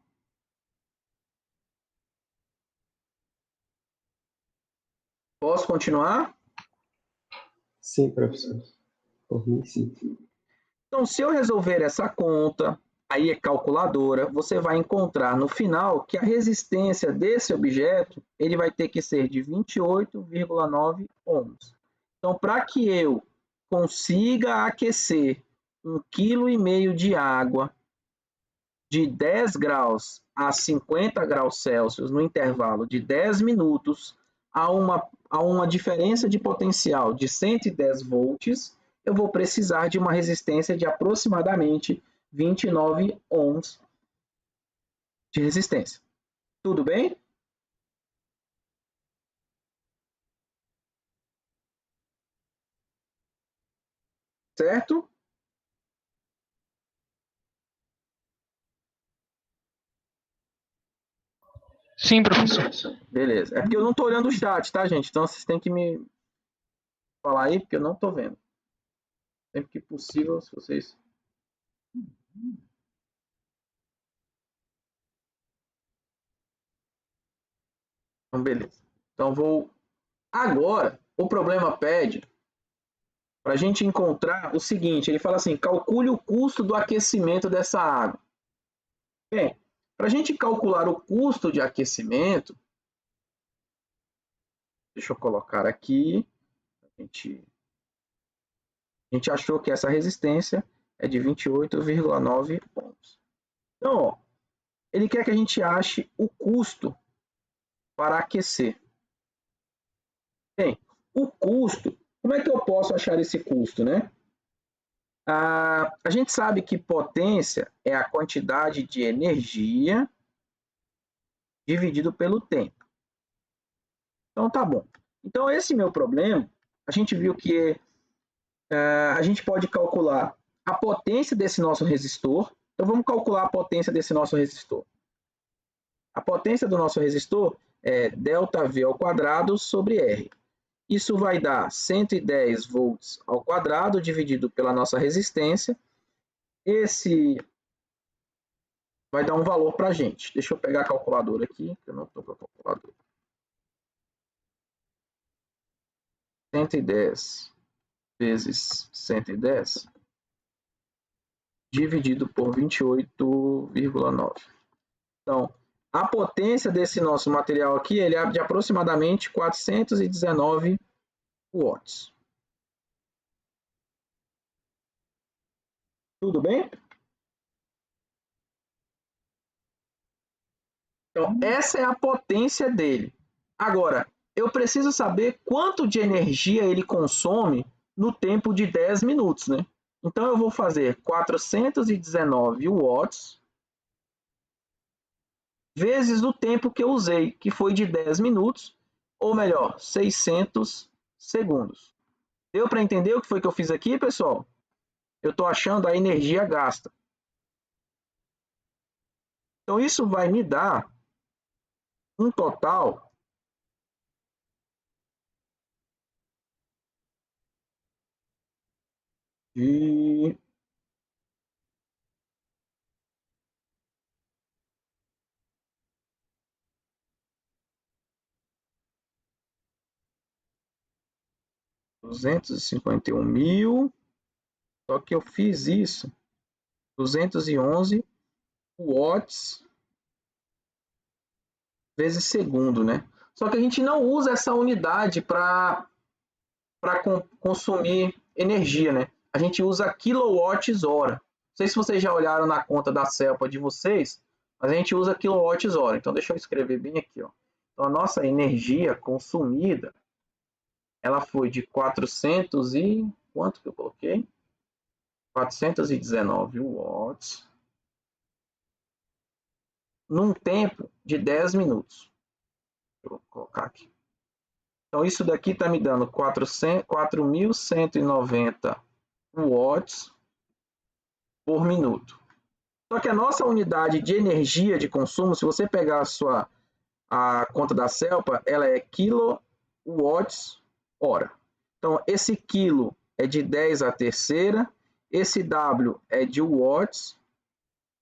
Posso continuar? Sim, professor. Por mim, sim. Então, se eu resolver essa conta, aí é calculadora, você vai encontrar no final que a resistência desse objeto ele vai ter que ser de 28,9 ohms. Então, para que eu consiga aquecer 1,5 kg de água de 10 graus a 50 graus Celsius no intervalo de 10 minutos a uma diferença de potencial de 110 volts, eu vou precisar de uma resistência de aproximadamente 29 ohms de resistência. Tudo bem? Certo? Sim, professor. Beleza. É porque eu não estou olhando o chat, tá, gente? Então vocês têm que me falar aí, porque eu não estou vendo. Sempre que possível, se vocês... Então, beleza. Então vou... Agora, o problema pede para a gente encontrar o seguinte, ele fala assim, calcule o custo do aquecimento dessa água. Bem, para a gente calcular o custo de aquecimento, deixa eu colocar aqui, a gente achou que essa resistência é de 28,9 ohms. Então, ó, ele quer que a gente ache o custo para aquecer. Bem, o custo, como é que eu posso achar esse custo, né? A gente sabe que potência é a quantidade de energia dividido pelo tempo. Então, tá bom. Então, esse meu problema, a gente viu que a gente pode calcular a potência desse nosso resistor. Então, vamos calcular a potência desse nosso resistor. A potência do nosso resistor é ΔV ao quadrado sobre R. Isso vai dar 110 volts ao quadrado dividido pela nossa resistência. Esse vai dar um valor para a gente. Deixa eu pegar a calculadora aqui, que eu não estou com a calculadora. 110 vezes 110 dividido por 28,9. Então, a potência desse nosso material aqui ele é de aproximadamente 419 watts. Tudo bem? Então, essa é a potência dele. Agora, eu preciso saber quanto de energia ele consome no tempo de 10 minutos, né? Então, eu vou fazer 419 watts vezes o tempo que eu usei, que foi de 10 minutos, ou melhor, 600 segundos. Deu para entender o que foi que eu fiz aqui, pessoal? Eu estou achando a energia gasta. Então, isso vai me dar um total de 251.000, só que eu fiz isso, 211 watts vezes segundo, né? Só que a gente não usa essa unidade para consumir energia, né? a gente usa quilowatts-hora. Não sei se vocês já olharam na conta da CELPA de vocês, mas a gente usa quilowatts-hora. Então, deixa eu escrever bem aqui, ó. Então, a nossa energia consumida, ela foi de 400 e... Quanto que eu coloquei? 419 watts. Num tempo de 10 minutos. Vou colocar aqui. Então, isso daqui está me dando 4.190 watts por minuto. Só que a nossa unidade de energia de consumo, se você pegar a conta da CELPA, ela é quilowatts-hora. Então, esse quilo é de 10 à terceira, esse W é de watts,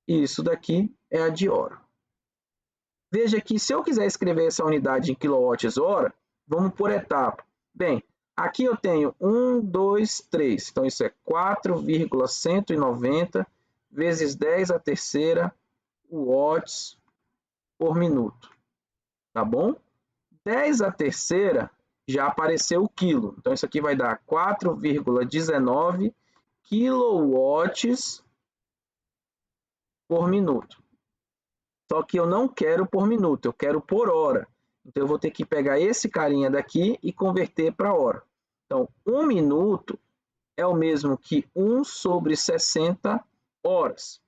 e isso daqui é a de hora. Veja que se eu quiser escrever essa unidade em quilowatts-hora, vamos por etapa. Bem, aqui eu tenho 1, 2, 3. Então, isso é 4,190 vezes 10 à terceira watts por minuto. Tá bom? 10 à terceira já apareceu o quilo. Então, isso aqui vai dar 4,19 quilowatts por minuto. Só que eu não quero por minuto, eu quero por hora. Então, eu vou ter que pegar esse carinha daqui e converter para hora. Então, 1 minuto é o mesmo que 1 sobre 60 horas.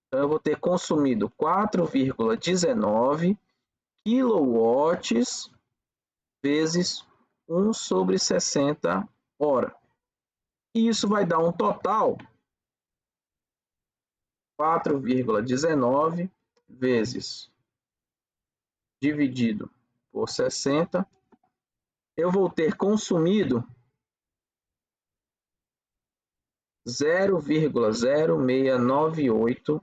Então, eu vou ter consumido 4,19 quilowatts vezes 1 sobre 60 horas. E isso vai dar um total 4,19 vezes dividido por 60. Eu vou ter consumido 0,0698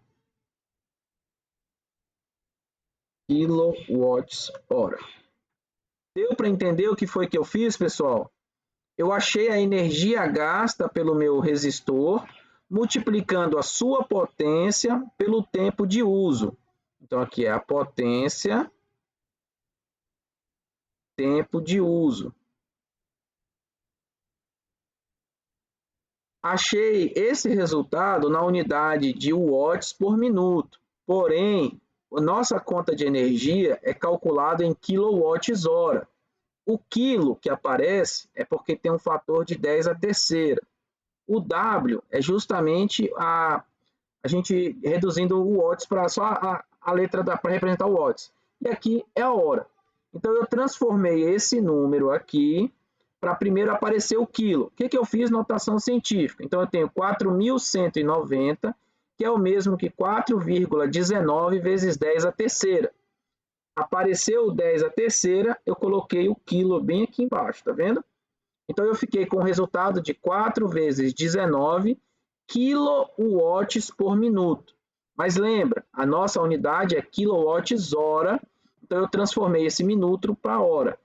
quilowatts-hora. Deu para entender o que foi que eu fiz, pessoal? Eu achei a energia gasta pelo meu resistor, multiplicando a sua potência pelo tempo de uso. Então, aqui é a potência, tempo de uso. Achei esse resultado na unidade de watts por minuto. Porém, a nossa conta de energia é calculada em quilowatts-hora. O quilo que aparece é porque tem um fator de 10 à terceira. O W é justamente a gente reduzindo o watts para só a letra para representar o watts. E aqui é a hora. Então, eu transformei esse número aqui para primeiro aparecer o quilo. O que eu fiz? Notação científica. Então, eu tenho 4.190, que é o mesmo que 4,19 vezes 10 à terceira. Apareceu o 10 à terceira, eu coloquei o quilo bem aqui embaixo, tá vendo? Então, eu fiquei com o resultado de 4 vezes 19 quilowatts por minuto. Mas lembra, a nossa unidade é quilowatts-hora, então eu transformei esse minuto para hora.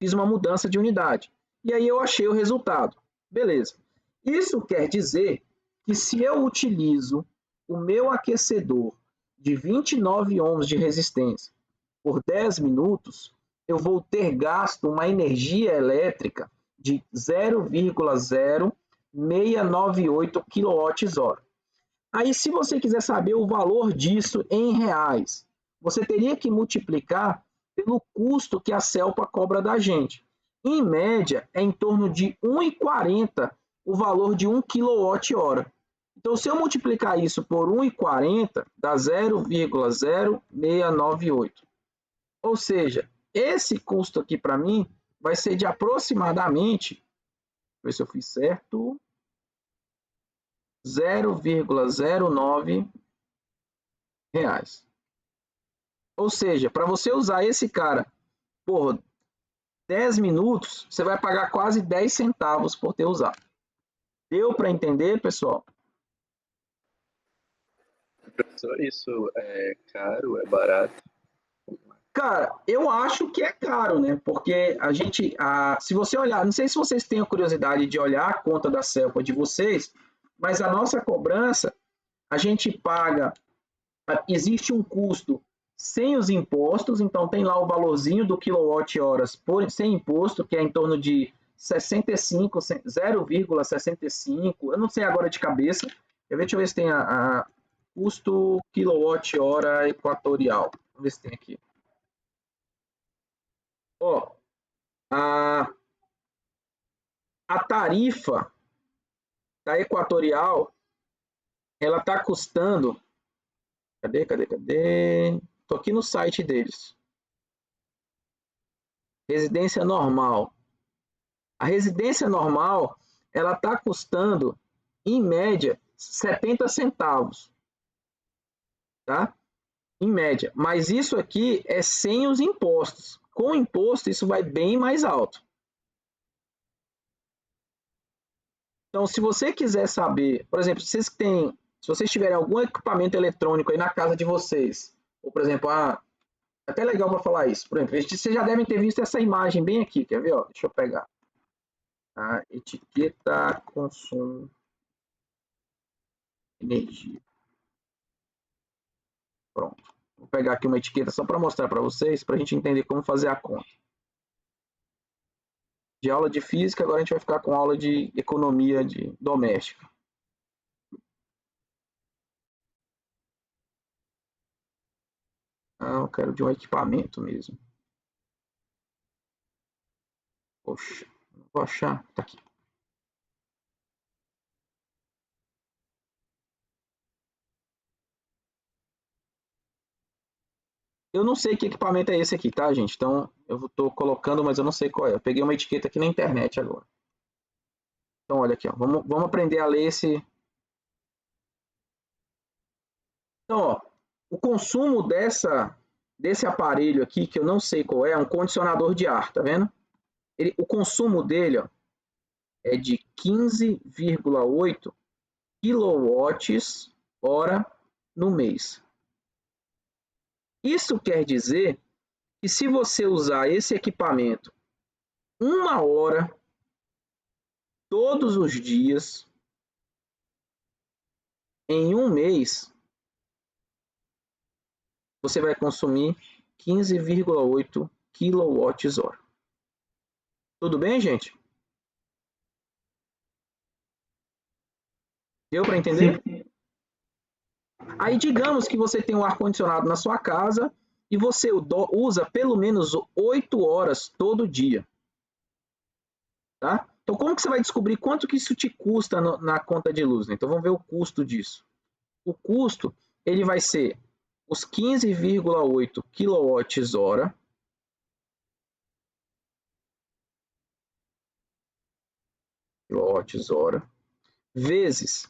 Fiz uma mudança de unidade. E aí eu achei o resultado. Beleza. Isso quer dizer que se eu utilizo o meu aquecedor de 29 ohms de resistência por 10 minutos, eu vou ter gasto uma energia elétrica de 0,0698 kWh. Aí, se você quiser saber o valor disso em reais, você teria que multiplicar pelo custo que a CELPA cobra da gente. Em média, é em torno de R$ 1,40 o valor de 1 kWh. Então, se eu multiplicar isso por 1,40, dá 0,0698. Ou seja, esse custo aqui para mim vai ser de aproximadamente, deixa eu ver se eu fiz certo, 0,09 reais. Ou seja, para você usar esse cara por 10 minutos, você vai pagar quase 10 centavos por ter usado. Deu para entender, pessoal? Professor, isso é caro, é barato? Cara, eu acho que é caro, né? Porque a gente, se você olhar, não sei se vocês têm a curiosidade de olhar a conta da CELPA de vocês, mas a nossa cobrança, a gente paga, existe um custo sem os impostos, então tem lá o valorzinho do quilowatt-horas sem imposto, que é em torno de 0,65, eu não sei agora de cabeça. Deixa eu ver se tem a custo quilowatt-hora equatorial. Vamos ver se tem aqui. Ó, a tarifa da Equatorial, ela está custando... Cadê? Estou aqui no site deles. Residência normal. A residência normal, ela está custando, em média, 70 centavos. Tá? Em média. Mas isso aqui é sem os impostos. Com imposto, isso vai bem mais alto. Então, se você quiser saber, por exemplo, se vocês tiverem algum equipamento eletrônico aí na casa de vocês, ou, por exemplo, até legal para falar isso, por exemplo, vocês já devem ter visto essa imagem bem aqui, quer ver? Ó, deixa eu pegar. A etiqueta consumo energia. Pronto. Vou pegar aqui uma etiqueta só para mostrar para vocês, para a gente entender como fazer a conta. De aula de física, agora a gente vai ficar com aula de economia doméstica. Eu quero de um equipamento mesmo. Poxa, não vou achar. Tá aqui. Eu não sei que equipamento é esse aqui, tá, gente? Então, eu estou colocando, mas eu não sei qual é. Eu peguei uma etiqueta aqui na internet agora. Então, olha aqui, ó. Vamos aprender a ler esse... Então, ó, o consumo desse aparelho aqui, que eu não sei qual é um condicionador de ar, tá vendo? O consumo dele, ó, é de 15,8 kWh no mês. Isso quer dizer que se você usar esse equipamento 1 hora todos os dias em um mês, você vai consumir 15,8 kWh. Tudo bem, gente? Deu para entender? Sim. Aí digamos que você tem um ar-condicionado na sua casa e você usa pelo menos 8 horas todo dia. Tá? Então como que você vai descobrir quanto que isso te custa na conta de luz? Né? Então vamos ver o custo disso. O custo ele vai ser os 15,8 kWh vezes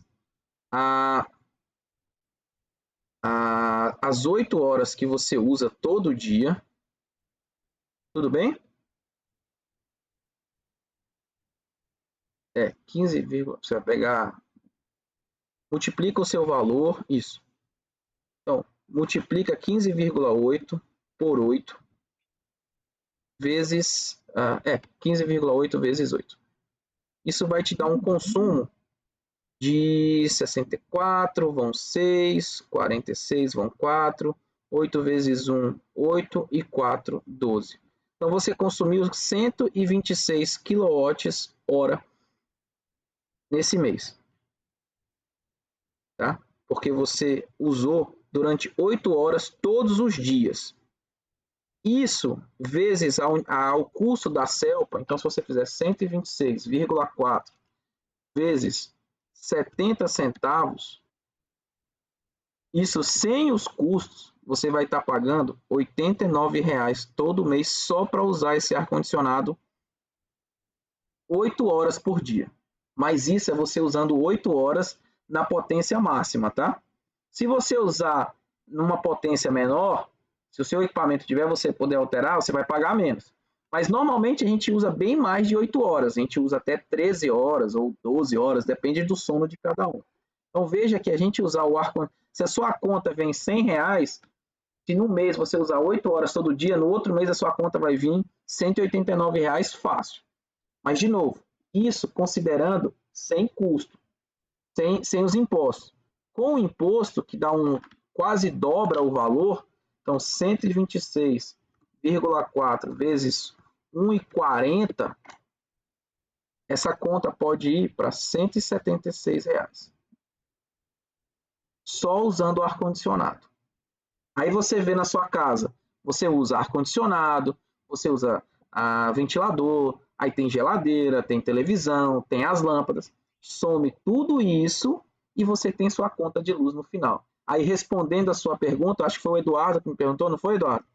as 8 horas que você usa todo dia. Tudo bem? 15, você vai pegar, multiplica o seu valor, isso. Então, multiplica 15,8 por 8 vezes, 15,8 vezes 8. Isso vai te dar um consumo de 64, vão 6, 46, vão 4, 8 vezes 1, 8 e 4, 12. Então, você consumiu 126 kWh nesse mês. Tá? Porque você usou durante 8 horas todos os dias. Isso vezes ao custo da CELPA, então se você fizer 126,4 vezes 70 centavos, isso sem os custos, você vai estar pagando R$ 89,00 todo mês só para usar esse ar-condicionado 8 horas por dia. Mas isso é você usando 8 horas na potência máxima, tá? Se você usar numa potência menor, se o seu equipamento tiver, você poder alterar, você vai pagar menos. Mas normalmente a gente usa bem mais de 8 horas. A gente usa até 13 horas ou 12 horas, depende do sono de cada um. Então veja que a gente usar o ar, se a sua conta vem R$100, se no mês você usar 8 horas todo dia, no outro mês a sua conta vai vir R$189 fácil. Mas de novo, isso considerando sem custo, sem os impostos. Com o imposto, que dá quase dobra o valor, então 126,4 vezes 1,40, essa conta pode ir para R$ 176. Só usando o ar-condicionado. Aí você vê na sua casa, você usa ar-condicionado, você usa ventilador, aí tem geladeira, tem televisão, tem as lâmpadas. Some tudo isso e você tem sua conta de luz no final. Aí respondendo a sua pergunta, acho que foi o Eduardo que me perguntou, não foi, Eduardo?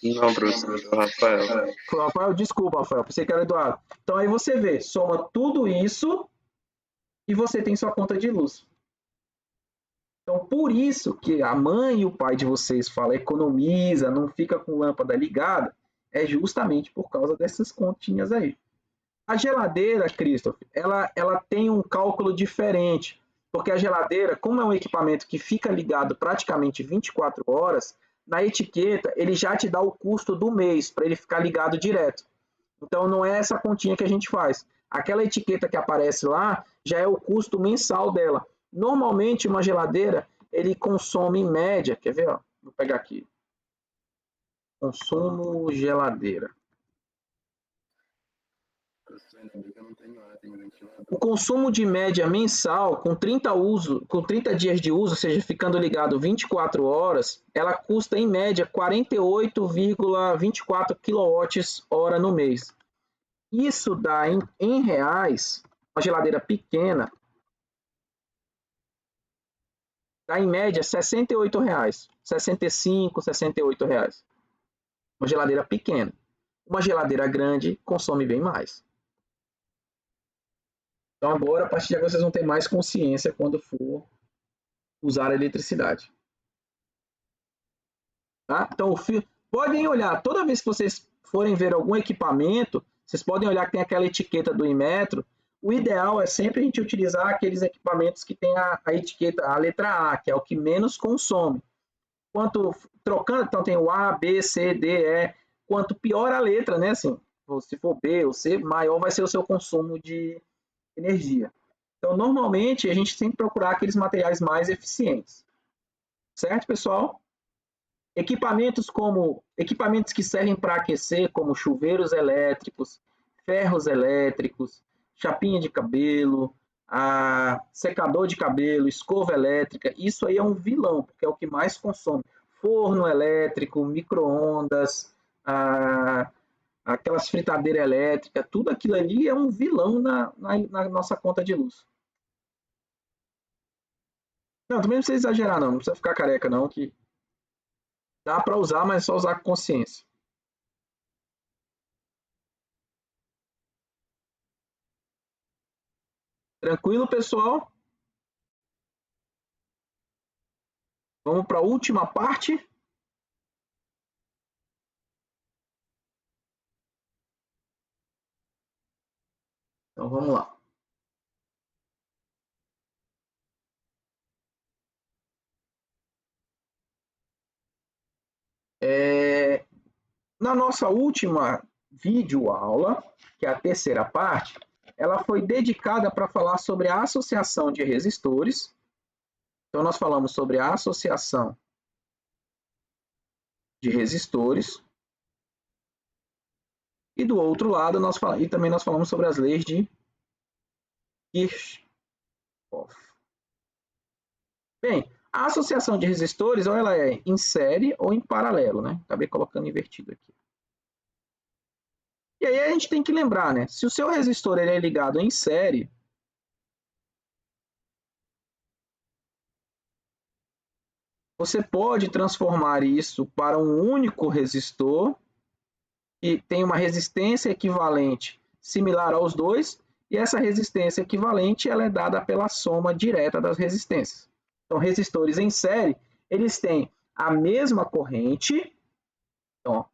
Não, professor, é o Rafael. Foi o Rafael? Desculpa, Rafael, pensei que era o Eduardo. Então aí você vê, soma tudo isso e você tem sua conta de luz. Então, por isso que a mãe e o pai de vocês falam economiza, não fica com lâmpada ligada, é justamente por causa dessas continhas aí. A geladeira, Christopher, ela tem um cálculo diferente, porque a geladeira, como é um equipamento que fica ligado praticamente 24 horas, na etiqueta ele já te dá o custo do mês para ele ficar ligado direto. Então, não é essa continha que a gente faz. Aquela etiqueta que aparece lá já é o custo mensal dela. Normalmente, uma geladeira, ele consome em média, quer ver? Ó? Vou pegar aqui. Consumo geladeira. O consumo de média mensal, com 30 dias de uso, ou seja, ficando ligado 24 horas, ela custa em média 48,24 kWh no mês. Isso dá em reais, uma geladeira pequena, dá em média R$ 68, 65, R$ 68. Uma geladeira pequena. Uma geladeira grande consome bem mais. Então agora, a partir de agora, vocês vão ter mais consciência quando for usar a eletricidade. Tá? Então, podem olhar, toda vez que vocês forem ver algum equipamento, vocês podem olhar que tem aquela etiqueta do Inmetro. O ideal é sempre a gente utilizar aqueles equipamentos que tem a etiqueta, a letra A, que é o que menos consome. Quanto trocando, então tem o A, B, C, D, E. Quanto pior a letra, né? Assim, se for B ou C, maior vai ser o seu consumo de energia. Então, normalmente, a gente tem que procurar aqueles materiais mais eficientes. Certo, pessoal? Equipamentos que servem para aquecer, como chuveiros elétricos, ferros elétricos, chapinha de cabelo, secador de cabelo, escova elétrica, isso aí é um vilão, porque é o que mais consome. Forno elétrico, micro-ondas, aquelas fritadeiras elétricas, tudo aquilo ali é um vilão na nossa conta de luz. Não, também não precisa exagerar não precisa ficar careca não, que dá para usar, mas é só usar com consciência. Tranquilo, pessoal? Vamos para a última parte. Então, vamos lá. Na nossa última videoaula, que é a terceira parte, ela foi dedicada para falar sobre a associação de resistores. Então, nós falamos sobre a associação de resistores. E do outro lado, também nós falamos sobre as leis de Kirchhoff. Bem, a associação de resistores, ou ela é em série ou em paralelo, né? Acabei colocando invertido aqui. E aí a gente tem que lembrar, né? Se o seu resistor ele é ligado em série, você pode transformar isso para um único resistor que tem uma resistência equivalente similar aos dois, e essa resistência equivalente ela é dada pela soma direta das resistências. Então, resistores em série, eles têm a mesma corrente. Então,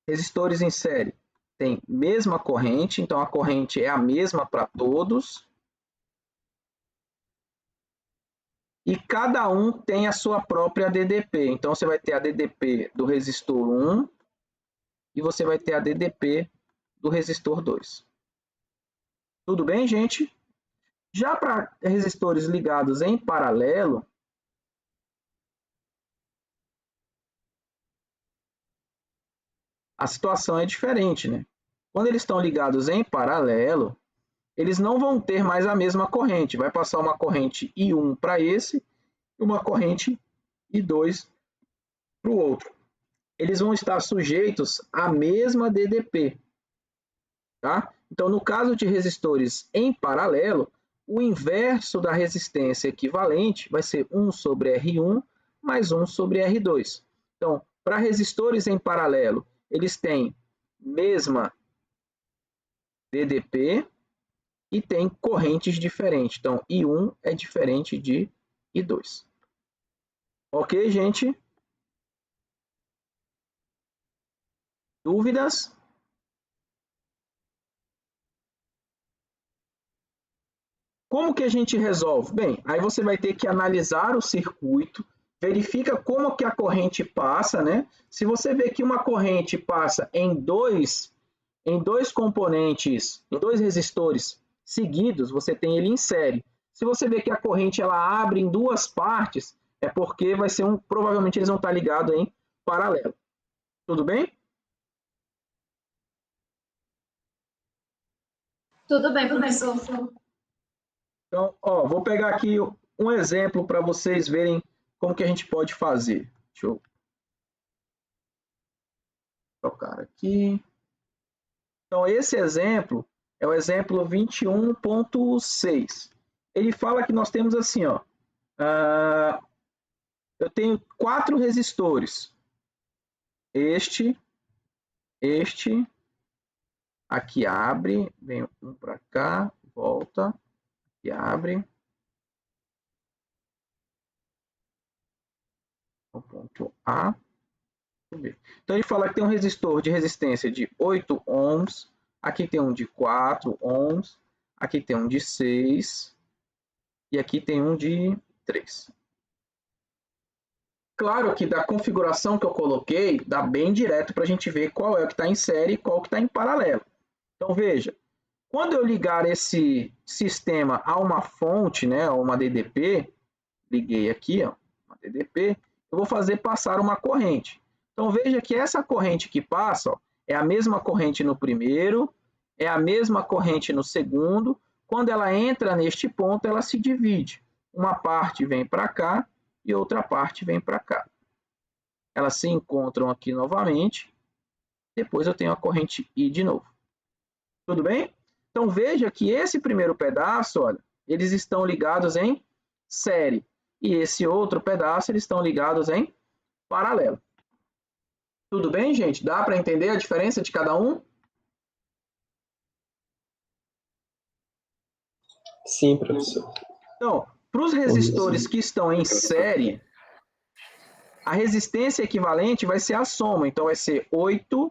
resistores em série têm mesma corrente, então a corrente é a mesma para todos. E cada um tem a sua própria DDP. Então, você vai ter a DDP do resistor 1 e você vai ter a DDP do resistor 2. Tudo bem, gente? Já para resistores ligados em paralelo, a situação é diferente, né? Quando eles estão ligados em paralelo, eles não vão ter mais a mesma corrente. Vai passar uma corrente I1 para esse e uma corrente I2 para o outro. Eles vão estar sujeitos à mesma DDP. Tá? Então, no caso de resistores em paralelo, o inverso da resistência equivalente vai ser 1 sobre R1 mais 1 sobre R2. Então, para resistores em paralelo, eles têm mesma DDP e têm correntes diferentes. Então, I1 é diferente de I2. Ok, gente? Dúvidas? Como que a gente resolve? Bem, aí você vai ter que analisar o circuito, verifica como que a corrente passa, né? Se você vê que uma corrente passa em dois componentes, em dois resistores seguidos, você tem ele em série. Se você vê que a corrente ela abre em duas partes, é porque vai ser provavelmente eles vão estar ligados em paralelo. Tudo bem? Tudo bem, professor. Então, vou pegar aqui um exemplo para vocês verem como que a gente pode fazer. Deixa eu trocar aqui. Então, esse exemplo é o exemplo 21.6. Ele fala que nós temos assim, ó, eu tenho 4 resistores. Este, aqui abre, vem um para cá, volta, aqui abre. O ponto A. Então, ele fala que tem um resistor de resistência de 8 ohms, aqui tem um de 4 ohms, aqui tem um de 6 e aqui tem um de 3. Claro que da configuração que eu coloquei, dá bem direto para a gente ver qual é o que está em série e qual que está em paralelo. Então, veja, quando eu ligar esse sistema a uma fonte, né, a uma DDP, liguei aqui, ó, uma DDP, eu vou fazer passar uma corrente. Então, veja que essa corrente que passa, ó, é a mesma corrente no primeiro, é a mesma corrente no segundo. Quando ela entra neste ponto, ela se divide. Uma parte vem para cá e outra parte vem para cá. Elas se encontram aqui novamente. Depois eu tenho a corrente I de novo. Tudo bem? Então, veja que esse primeiro pedaço, olha, eles estão ligados em série. E esse outro pedaço, eles estão ligados em paralelo. Tudo bem, gente? Dá para entender a diferença de cada um? Sim, professor. Então, para os resistores que estão em série, a resistência equivalente vai ser a soma. Então, vai ser 8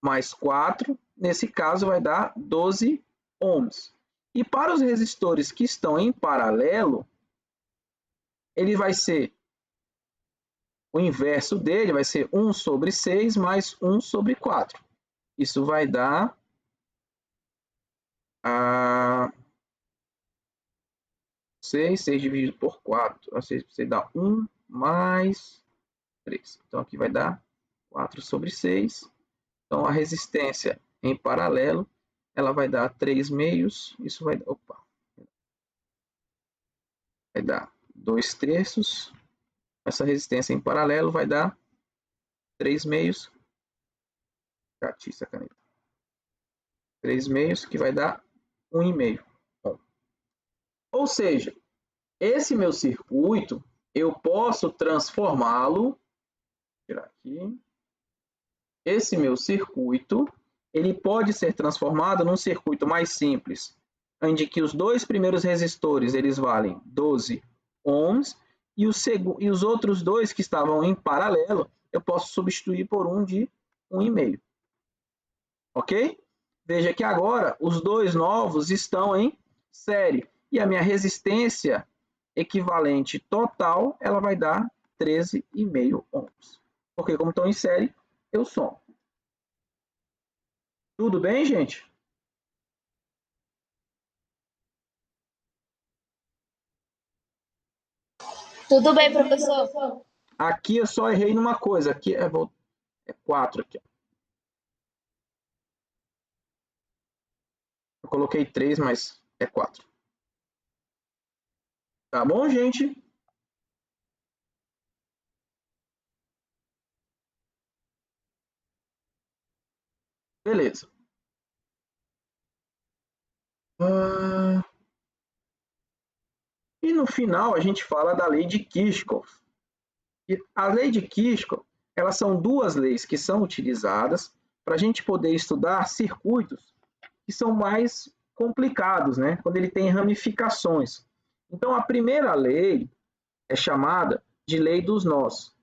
mais 4. Nesse caso, vai dar 12 ohms. E para os resistores que estão em paralelo, ele vai ser, o inverso dele vai ser 1 sobre 6 mais 1 sobre 4. Isso vai dar 6 dividido por 4. Você dá 1 mais 3. Então, aqui vai dar 4 sobre 6. Então, a resistência em paralelo, ela vai dar 3 meios. Isso vai dar 2 terços. Essa resistência em paralelo vai dar 3 meios. Catiça a caneta. 3 meios, que vai dar 1,5. Ou seja, esse meu circuito, eu posso transformá-lo. Vou tirar aqui. Esse meu circuito, ele pode ser transformado num circuito mais simples, onde que os dois primeiros resistores eles valem 12 ohms e os outros dois que estavam em paralelo, eu posso substituir por um de 1,5. Ok? Veja que agora os dois novos estão em série e a minha resistência equivalente total ela vai dar 13,5 ohms. Porque como estão em série, eu somo. Tudo bem, gente? Tudo bem, professor. Aqui eu só errei numa coisa. Aqui é 4 aqui. Eu coloquei 3, mas é 4. Tá bom, gente? Beleza. E no final a gente fala da lei de Kirchhoff. E a lei de Kirchhoff, elas são duas leis que são utilizadas para a gente poder estudar circuitos que são mais complicados, né? Quando ele tem ramificações. Então, a primeira lei é chamada de lei dos nós.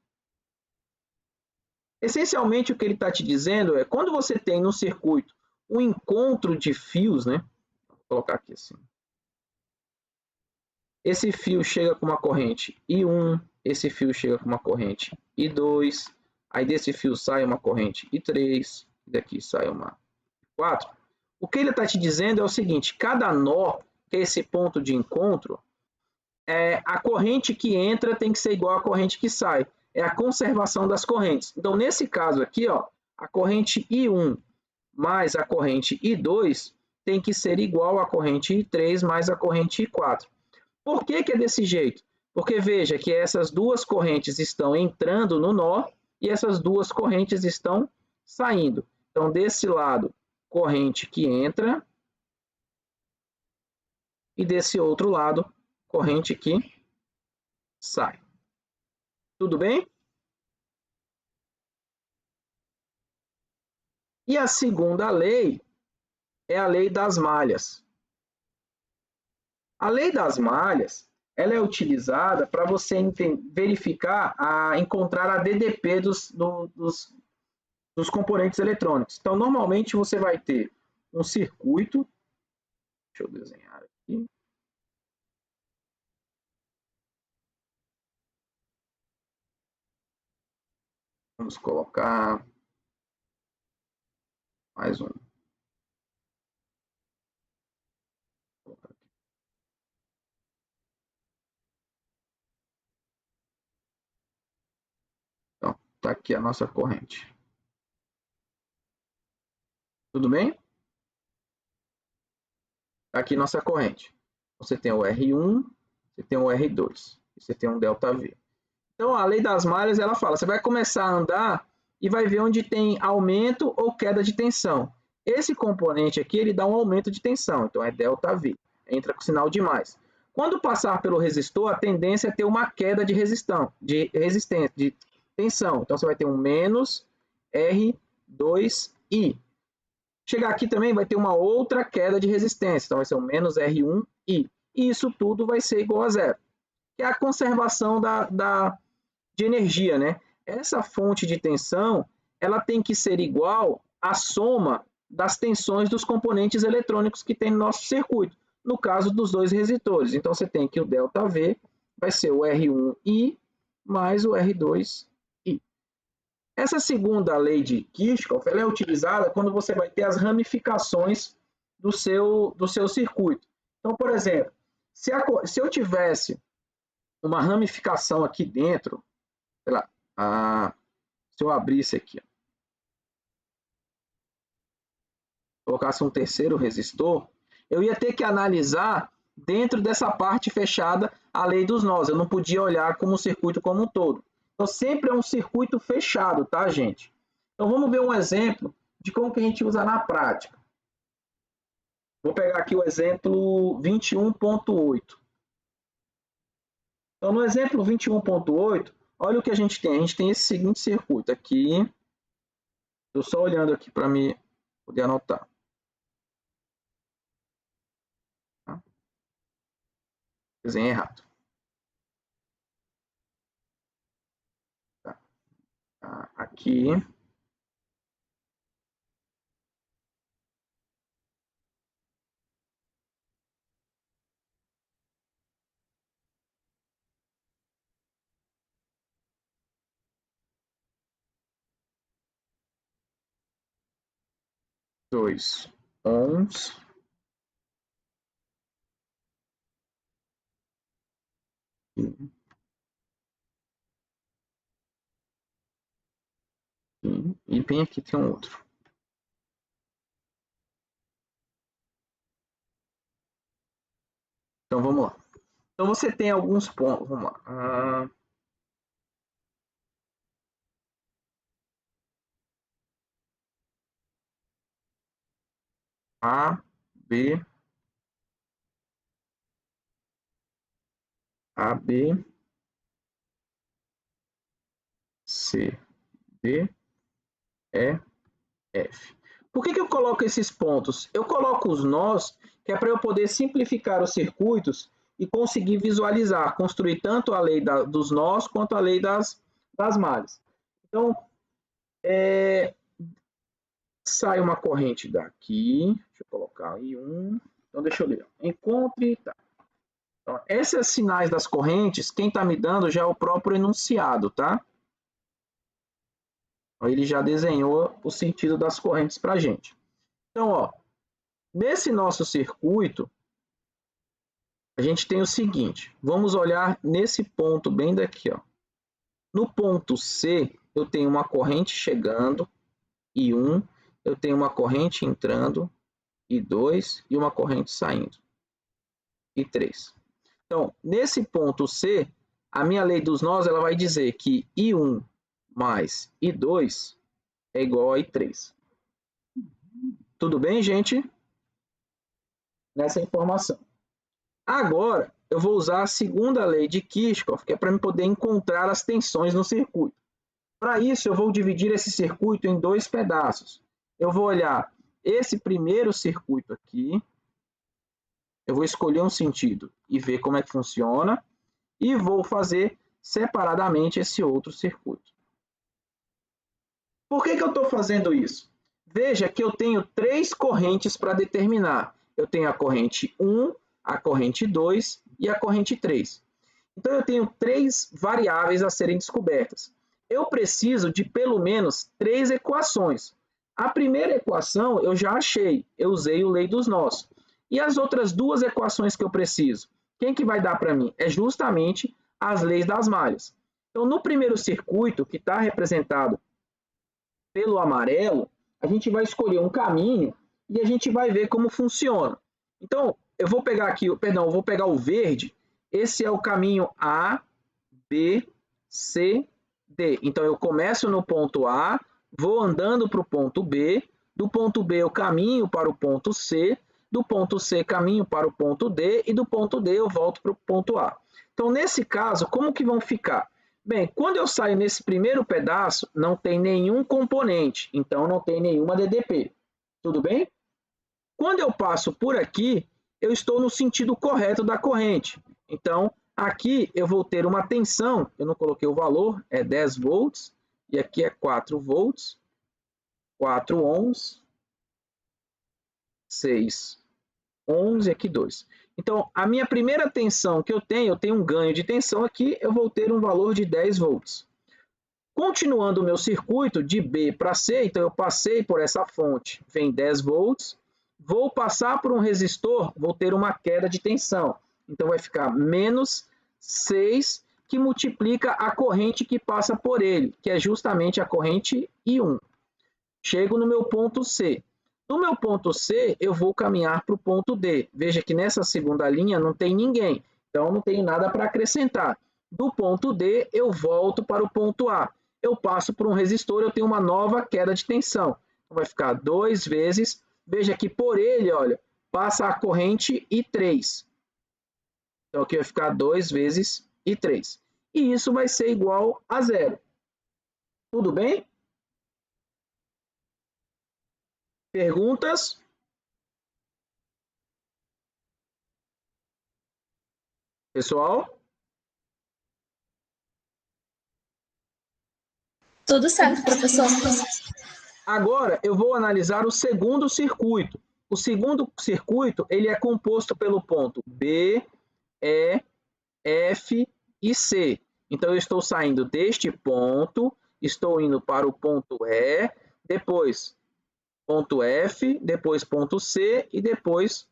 Essencialmente, o que ele está te dizendo é, quando você tem no circuito um encontro de fios, né? Vou colocar aqui assim. Esse fio chega com uma corrente I1, esse fio chega com uma corrente I2, aí desse fio sai uma corrente I3, daqui sai uma I4. O que ele está te dizendo é o seguinte, cada nó, que é esse ponto de encontro, a corrente que entra tem que ser igual à corrente que sai. É a conservação das correntes. Então, nesse caso aqui, ó, a corrente I1 mais a corrente I2 tem que ser igual à corrente I3 mais a corrente I4. Por que é desse jeito? Porque veja que essas duas correntes estão entrando no nó e essas duas correntes estão saindo. Então, desse lado, corrente que entra e desse outro lado, corrente que sai. Tudo bem? E a segunda lei é a lei das malhas. A lei das malhas, ela é utilizada para você verificar, encontrar a DDP dos componentes eletrônicos. Então, normalmente você vai ter um circuito, deixa eu desenhar aqui. Vamos colocar mais um. Então, está aqui a nossa corrente. Tudo bem? Está aqui nossa corrente. Você tem o R1, você tem o R2, você tem um ΔV. Então, a lei das malhas, ela fala, você vai começar a andar e vai ver onde tem aumento ou queda de tensão. Esse componente aqui, ele dá um aumento de tensão, então é ΔV, entra com sinal de mais. Quando passar pelo resistor, a tendência é ter uma queda de resistência, de tensão. Então, você vai ter um menos R2I. Chegar aqui também vai ter uma outra queda de resistência, então vai ser um menos R1I. E isso tudo vai ser igual a zero, que é a conservação de energia, né? Essa fonte de tensão, ela tem que ser igual à soma das tensões dos componentes eletrônicos que tem no nosso circuito, no caso dos dois resistores. Então, você tem que o ΔV vai ser o R1I mais o R2I. Essa segunda lei de Kirchhoff, ela é utilizada quando você vai ter as ramificações do seu circuito. Então, por exemplo, se eu tivesse uma ramificação aqui dentro, sei lá, se eu abrisse aqui, colocasse um terceiro resistor, eu ia ter que analisar dentro dessa parte fechada a lei dos nós. Eu não podia olhar como um circuito como um todo. Então, sempre é um circuito fechado, tá, gente? Então, vamos ver um exemplo de como que a gente usa na prática. Vou pegar aqui o exemplo 21.8. Então, no exemplo 21.8, olha o que a gente tem. A gente tem esse seguinte circuito aqui. Estou só olhando aqui para me poder anotar. Tá? Desenhei errado. Tá. Aqui. Dois ohms. E bem aqui tem um outro. Então, vamos lá. Então, você tem alguns pontos. Vamos lá. A, B, C, D, E, F. Por que eu coloco esses pontos? Eu coloco os nós, que é para eu poder simplificar os circuitos e conseguir visualizar, construir tanto a lei dos nós quanto a lei das malhas. Então, sai uma corrente daqui, deixa eu colocar aí então deixa eu ler. Encontre, tá. Então, esses sinais das correntes, quem está me dando já é o próprio enunciado, tá? Ele já desenhou o sentido das correntes para a gente. Então, ó, nesse nosso circuito, a gente tem o seguinte, vamos olhar nesse ponto bem daqui, ó. No ponto C, eu tenho uma corrente chegando, I1, eu tenho uma corrente entrando, I2, e uma corrente saindo, I3. Então, nesse ponto C, a minha lei dos nós ela vai dizer que I1 mais I2 é igual a I3. Tudo bem, gente? Nessa informação. Agora, eu vou usar a segunda lei de Kirchhoff, que é para eu poder encontrar as tensões no circuito. Para isso, eu vou dividir esse circuito em dois pedaços. Eu vou olhar esse primeiro circuito aqui, eu vou escolher um sentido e ver como é que funciona, e vou fazer separadamente esse outro circuito. Por que eu estou fazendo isso? Veja que eu tenho três correntes para determinar. Eu tenho a corrente 1, a corrente 2 e a corrente 3. Então, eu tenho três variáveis a serem descobertas. Eu preciso de pelo menos três equações. A primeira equação eu já achei, eu usei o lei dos nós. E as outras duas equações que eu preciso? Quem que vai dar para mim? É justamente as leis das malhas. Então, no primeiro circuito, que está representado pelo amarelo, a gente vai escolher um caminho e a gente vai ver como funciona. Então, eu vou pegar aqui, eu vou pegar o verde. Esse é o caminho A, B, C, D. Então, eu começo no ponto A, vou andando para o ponto B, do ponto B eu caminho para o ponto C, do ponto C caminho para o ponto D e do ponto D eu volto para o ponto A. Então, nesse caso, como que vão ficar? Bem, quando eu saio nesse primeiro pedaço, não tem nenhum componente, então não tem nenhuma DDP. Tudo bem? Quando eu passo por aqui, eu estou no sentido correto da corrente. Então, aqui eu vou ter uma tensão, eu não coloquei o valor, é 10 volts, e aqui é 4 volts, 4 ohms, 6 ohms e aqui 2. Então, a minha primeira tensão que eu tenho um ganho de tensão aqui, eu vou ter um valor de 10 volts. Continuando o meu circuito de B para C, então eu passei por essa fonte, vem 10 volts, vou passar por um resistor, vou ter uma queda de tensão. Então vai ficar menos 6, que multiplica a corrente que passa por ele, que é justamente a corrente I1. Chego no meu ponto C. No meu ponto C, eu vou caminhar para o ponto D. Veja que nessa segunda linha não tem ninguém, então não tenho nada para acrescentar. Do ponto D, eu volto para o ponto A. Eu passo por um resistor, eu tenho uma nova queda de tensão. Então, vai ficar 2 vezes. Veja que por ele, olha, passa a corrente I3. Então, aqui vai ficar 2 vezes I3. E isso vai ser igual a 0. Tudo bem? Perguntas? Pessoal? Tudo certo, professor. Agora, eu vou analisar o segundo circuito. O segundo circuito, ele é composto pelo ponto B, E, F e C. Então, eu estou saindo deste ponto, estou indo para o ponto E, depois ponto F, depois ponto C e depois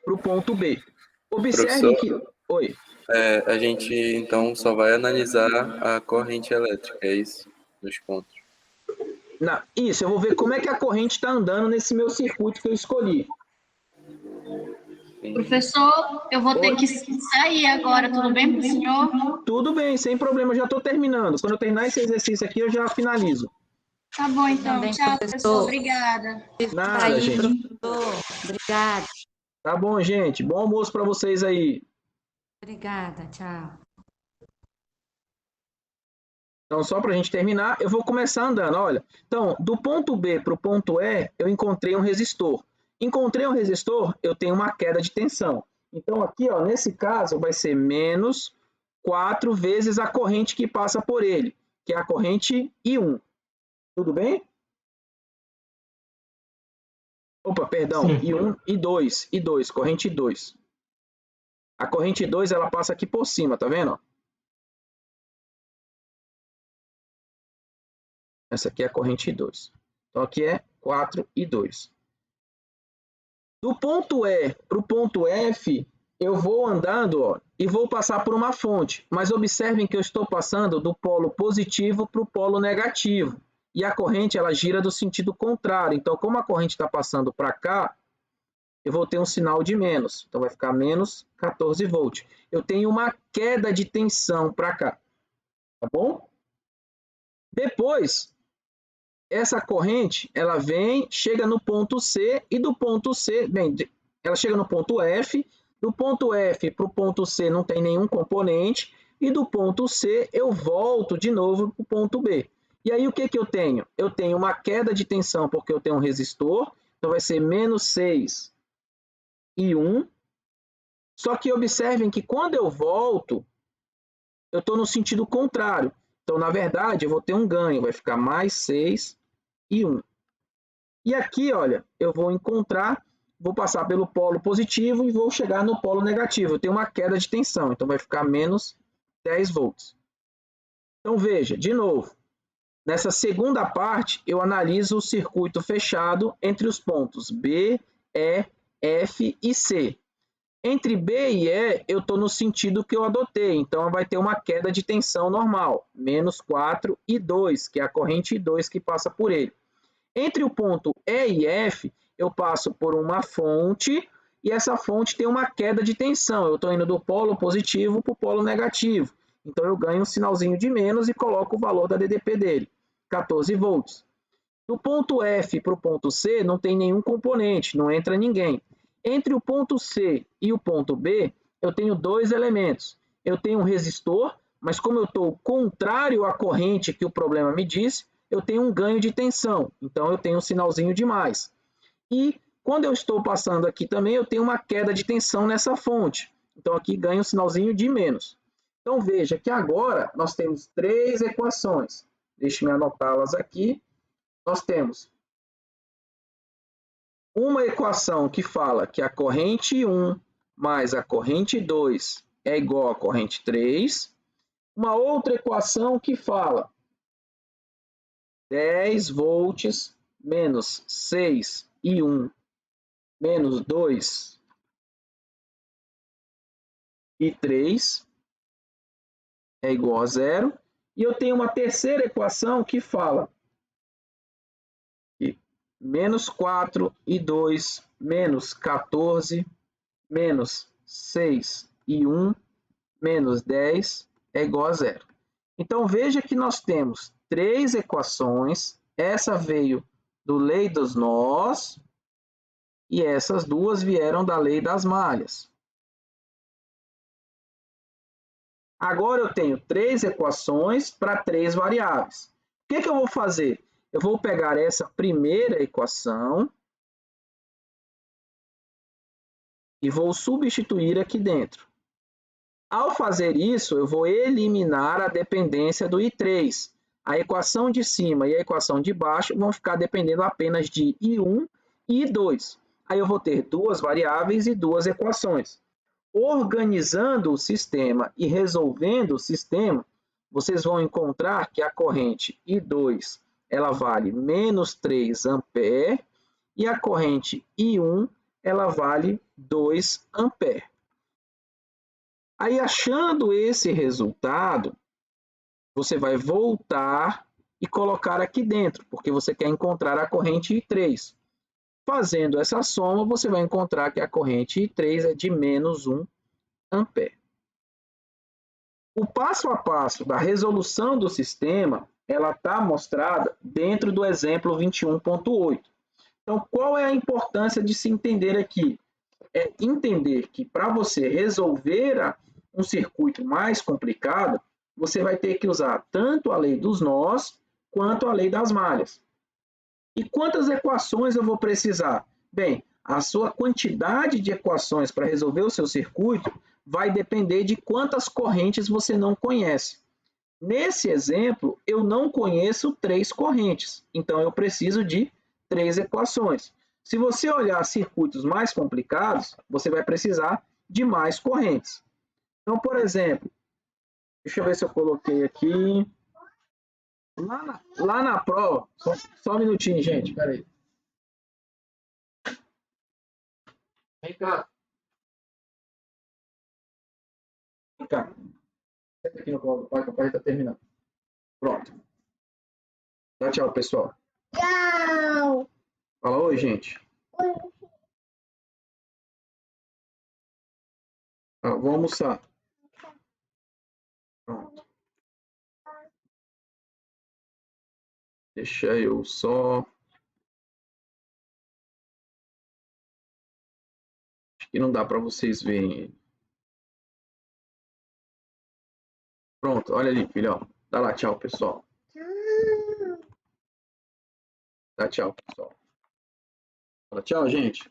para o ponto B. Observe que... Oi. A gente, então, só vai analisar a corrente elétrica, é isso? Nos pontos. Não, isso, eu vou ver como é que a corrente está andando nesse meu circuito que eu escolhi. Sim. Professor, eu vou ter que sair agora, tudo bem pro senhor? Tudo bem, sem problema, eu já estou terminando. Quando eu terminar esse exercício aqui, eu já finalizo. Tá bom, então. Também, Tchau, professor. professor. Obrigada. Nada, Aí, gente. professor. Obrigada. Tá bom, gente. Bom almoço para vocês aí. Obrigada, tchau. Então, só para a gente terminar, eu vou começar andando. Olha, então, do ponto B para o ponto E, eu encontrei um resistor. Encontrei um resistor, eu tenho uma queda de tensão. Então, aqui, ó, nesse caso, vai ser menos 4 vezes a corrente que passa por ele, que é a corrente I1. Tudo bem? Opa, perdão, Sim. I1 e 2, corrente 2. A corrente 2, ela passa aqui por cima, tá vendo? Essa aqui é a corrente 2. Então, aqui é 4 e 2. Do ponto E para o ponto F, eu vou andando, ó, e vou passar por uma fonte. Mas observem que eu estou passando do polo positivo para o polo negativo. E a corrente, ela gira do sentido contrário. Então, como a corrente está passando para cá, eu vou ter um sinal de menos. Então, vai ficar menos 14 volts. Eu tenho uma queda de tensão para cá. Tá bom? Depois, essa corrente, ela vem, chega no ponto C, e do ponto C, bem, ela chega no ponto F, do ponto F para o ponto C não tem nenhum componente, e do ponto C eu volto de novo para o ponto B. E aí o que eu tenho? Eu tenho uma queda de tensão porque eu tenho um resistor, então vai ser menos 6 e 1. Só que observem que quando eu volto, eu estou no sentido contrário. Então, na verdade, eu vou ter um ganho, vai ficar mais 6 e 1. E aqui, olha, eu vou encontrar, vou passar pelo polo positivo e vou chegar no polo negativo. Eu tenho uma queda de tensão, então vai ficar menos 10 volts. Então, veja, de novo, nessa segunda parte, eu analiso o circuito fechado entre os pontos B, E, F e C. Entre B e E, eu estou no sentido que eu adotei, então vai ter uma queda de tensão normal, menos 4 e 2, que é a corrente 2 que passa por ele. Entre o ponto E e F, eu passo por uma fonte, e essa fonte tem uma queda de tensão. Eu estou indo do polo positivo para o polo negativo. Então, eu ganho um sinalzinho de menos e coloco o valor da DDP dele, 14 volts. Do ponto F para o ponto C, não tem nenhum componente, não entra ninguém. Entre o ponto C e o ponto B, eu tenho dois elementos. Eu tenho um resistor, mas como eu estou contrário à corrente que o problema me disse, eu tenho um ganho de tensão. Então, eu tenho um sinalzinho de mais. E quando eu estou passando aqui também, eu tenho uma queda de tensão nessa fonte. Então, aqui ganho um sinalzinho de menos. Então, veja que agora nós temos três equações. Deixe-me anotá-las aqui. Nós temos uma equação que fala que a corrente 1 mais a corrente 2 é igual à corrente 3. Uma outra equação que fala 10 volts menos 6 e 1 menos 2 e 3 é igual a 0. E eu tenho uma terceira equação que fala que menos 4 e 2 menos 14 menos 6 e 1 menos 10 é igual a 0. Então, veja que nós temos três equações. Essa veio do lei dos nós e essas duas vieram da lei das malhas. Agora eu tenho três equações para três variáveis. O que eu vou fazer? Eu vou pegar essa primeira equação e vou substituir aqui dentro. Ao fazer isso, eu vou eliminar a dependência do I3. A equação de cima e a equação de baixo vão ficar dependendo apenas de I1 e I2. Aí eu vou ter duas variáveis e duas equações. Organizando o sistema e resolvendo o sistema, vocês vão encontrar que a corrente I2 ela vale menos 3 ampere e a corrente I1 ela vale 2 ampere. Aí, achando esse resultado, você vai voltar e colocar aqui dentro, porque você quer encontrar a corrente I3. fazendo essa soma, você vai encontrar que a corrente I3 é de menos 1 ampere. O passo a passo da resolução do sistema, ela está mostrada dentro do exemplo 21.8. Então, qual é a importância de se entender aqui? É entender que para você resolver um circuito mais complicado, você vai ter que usar tanto a lei dos nós quanto a lei das malhas. E quantas equações eu vou precisar? Bem, a sua quantidade de equações para resolver o seu circuito vai depender de quantas correntes você não conhece. Nesse exemplo, eu não conheço 3 correntes, então eu preciso de 3 equações. Se você olhar circuitos mais complicados, você vai precisar de mais correntes. Então, por exemplo, deixa eu ver se eu coloquei aqui. Lá na prova, só um minutinho, gente, peraí. Vem cá. Vem cá. Senta aqui no colo do pai, que o pai está terminando. Pronto. Dá tchau, pessoal. Tchau. Fala oi, gente. Vou almoçar. Pronto. Deixa eu só... Acho que não dá para vocês verem. Pronto, olha ali, filhão. Dá lá tchau, pessoal. Dá tchau, pessoal. Fala tchau, gente.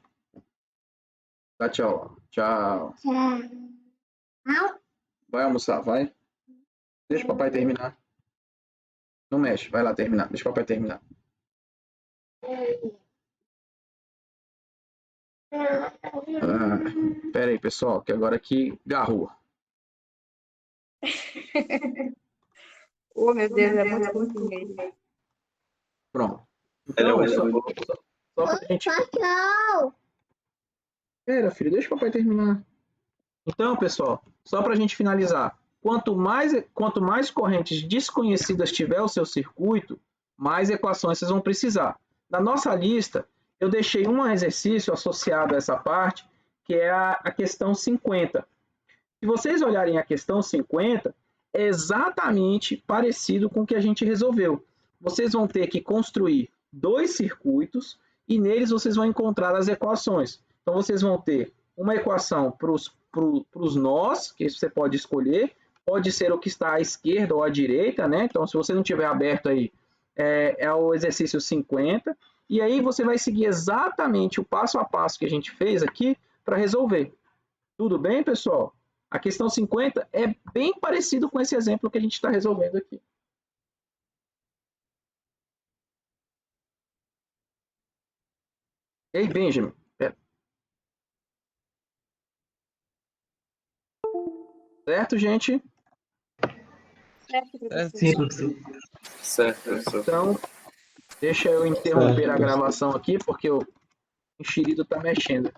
Dá tchau. Tchau. Tchau. Vai almoçar, vai. Deixa o papai terminar. Não mexe, vai lá terminar. Deixa o papai terminar. Pera aí, pessoal, que agora aqui garrou. Oh, meu Deus, é muito português. Pronto. Então, só pra gente... Tchau. Pera, filho, deixa o papai terminar. Então, pessoal, só para a gente finalizar. Quanto mais correntes desconhecidas tiver o seu circuito, mais equações vocês vão precisar. Na nossa lista, eu deixei um exercício associado a essa parte, que é a questão 50. Se vocês olharem a questão 50, é exatamente parecido com o que a gente resolveu. Vocês vão ter que construir 2 circuitos e neles vocês vão encontrar as equações. Então, vocês vão ter uma equação para os nós, que você pode escolher, pode ser o que está à esquerda ou à direita, né? Então, se você não tiver aberto aí, é o exercício 50, e aí você vai seguir exatamente o passo a passo que a gente fez aqui para resolver. Tudo bem, pessoal? A questão 50 é bem parecido com esse exemplo que a gente está resolvendo aqui. Ei, Benjamin. Pera. Certo, gente? Certo, professor. Sim, professor. Certo, professor. Então, deixa eu interromper a gravação aqui, porque o enxerido está mexendo.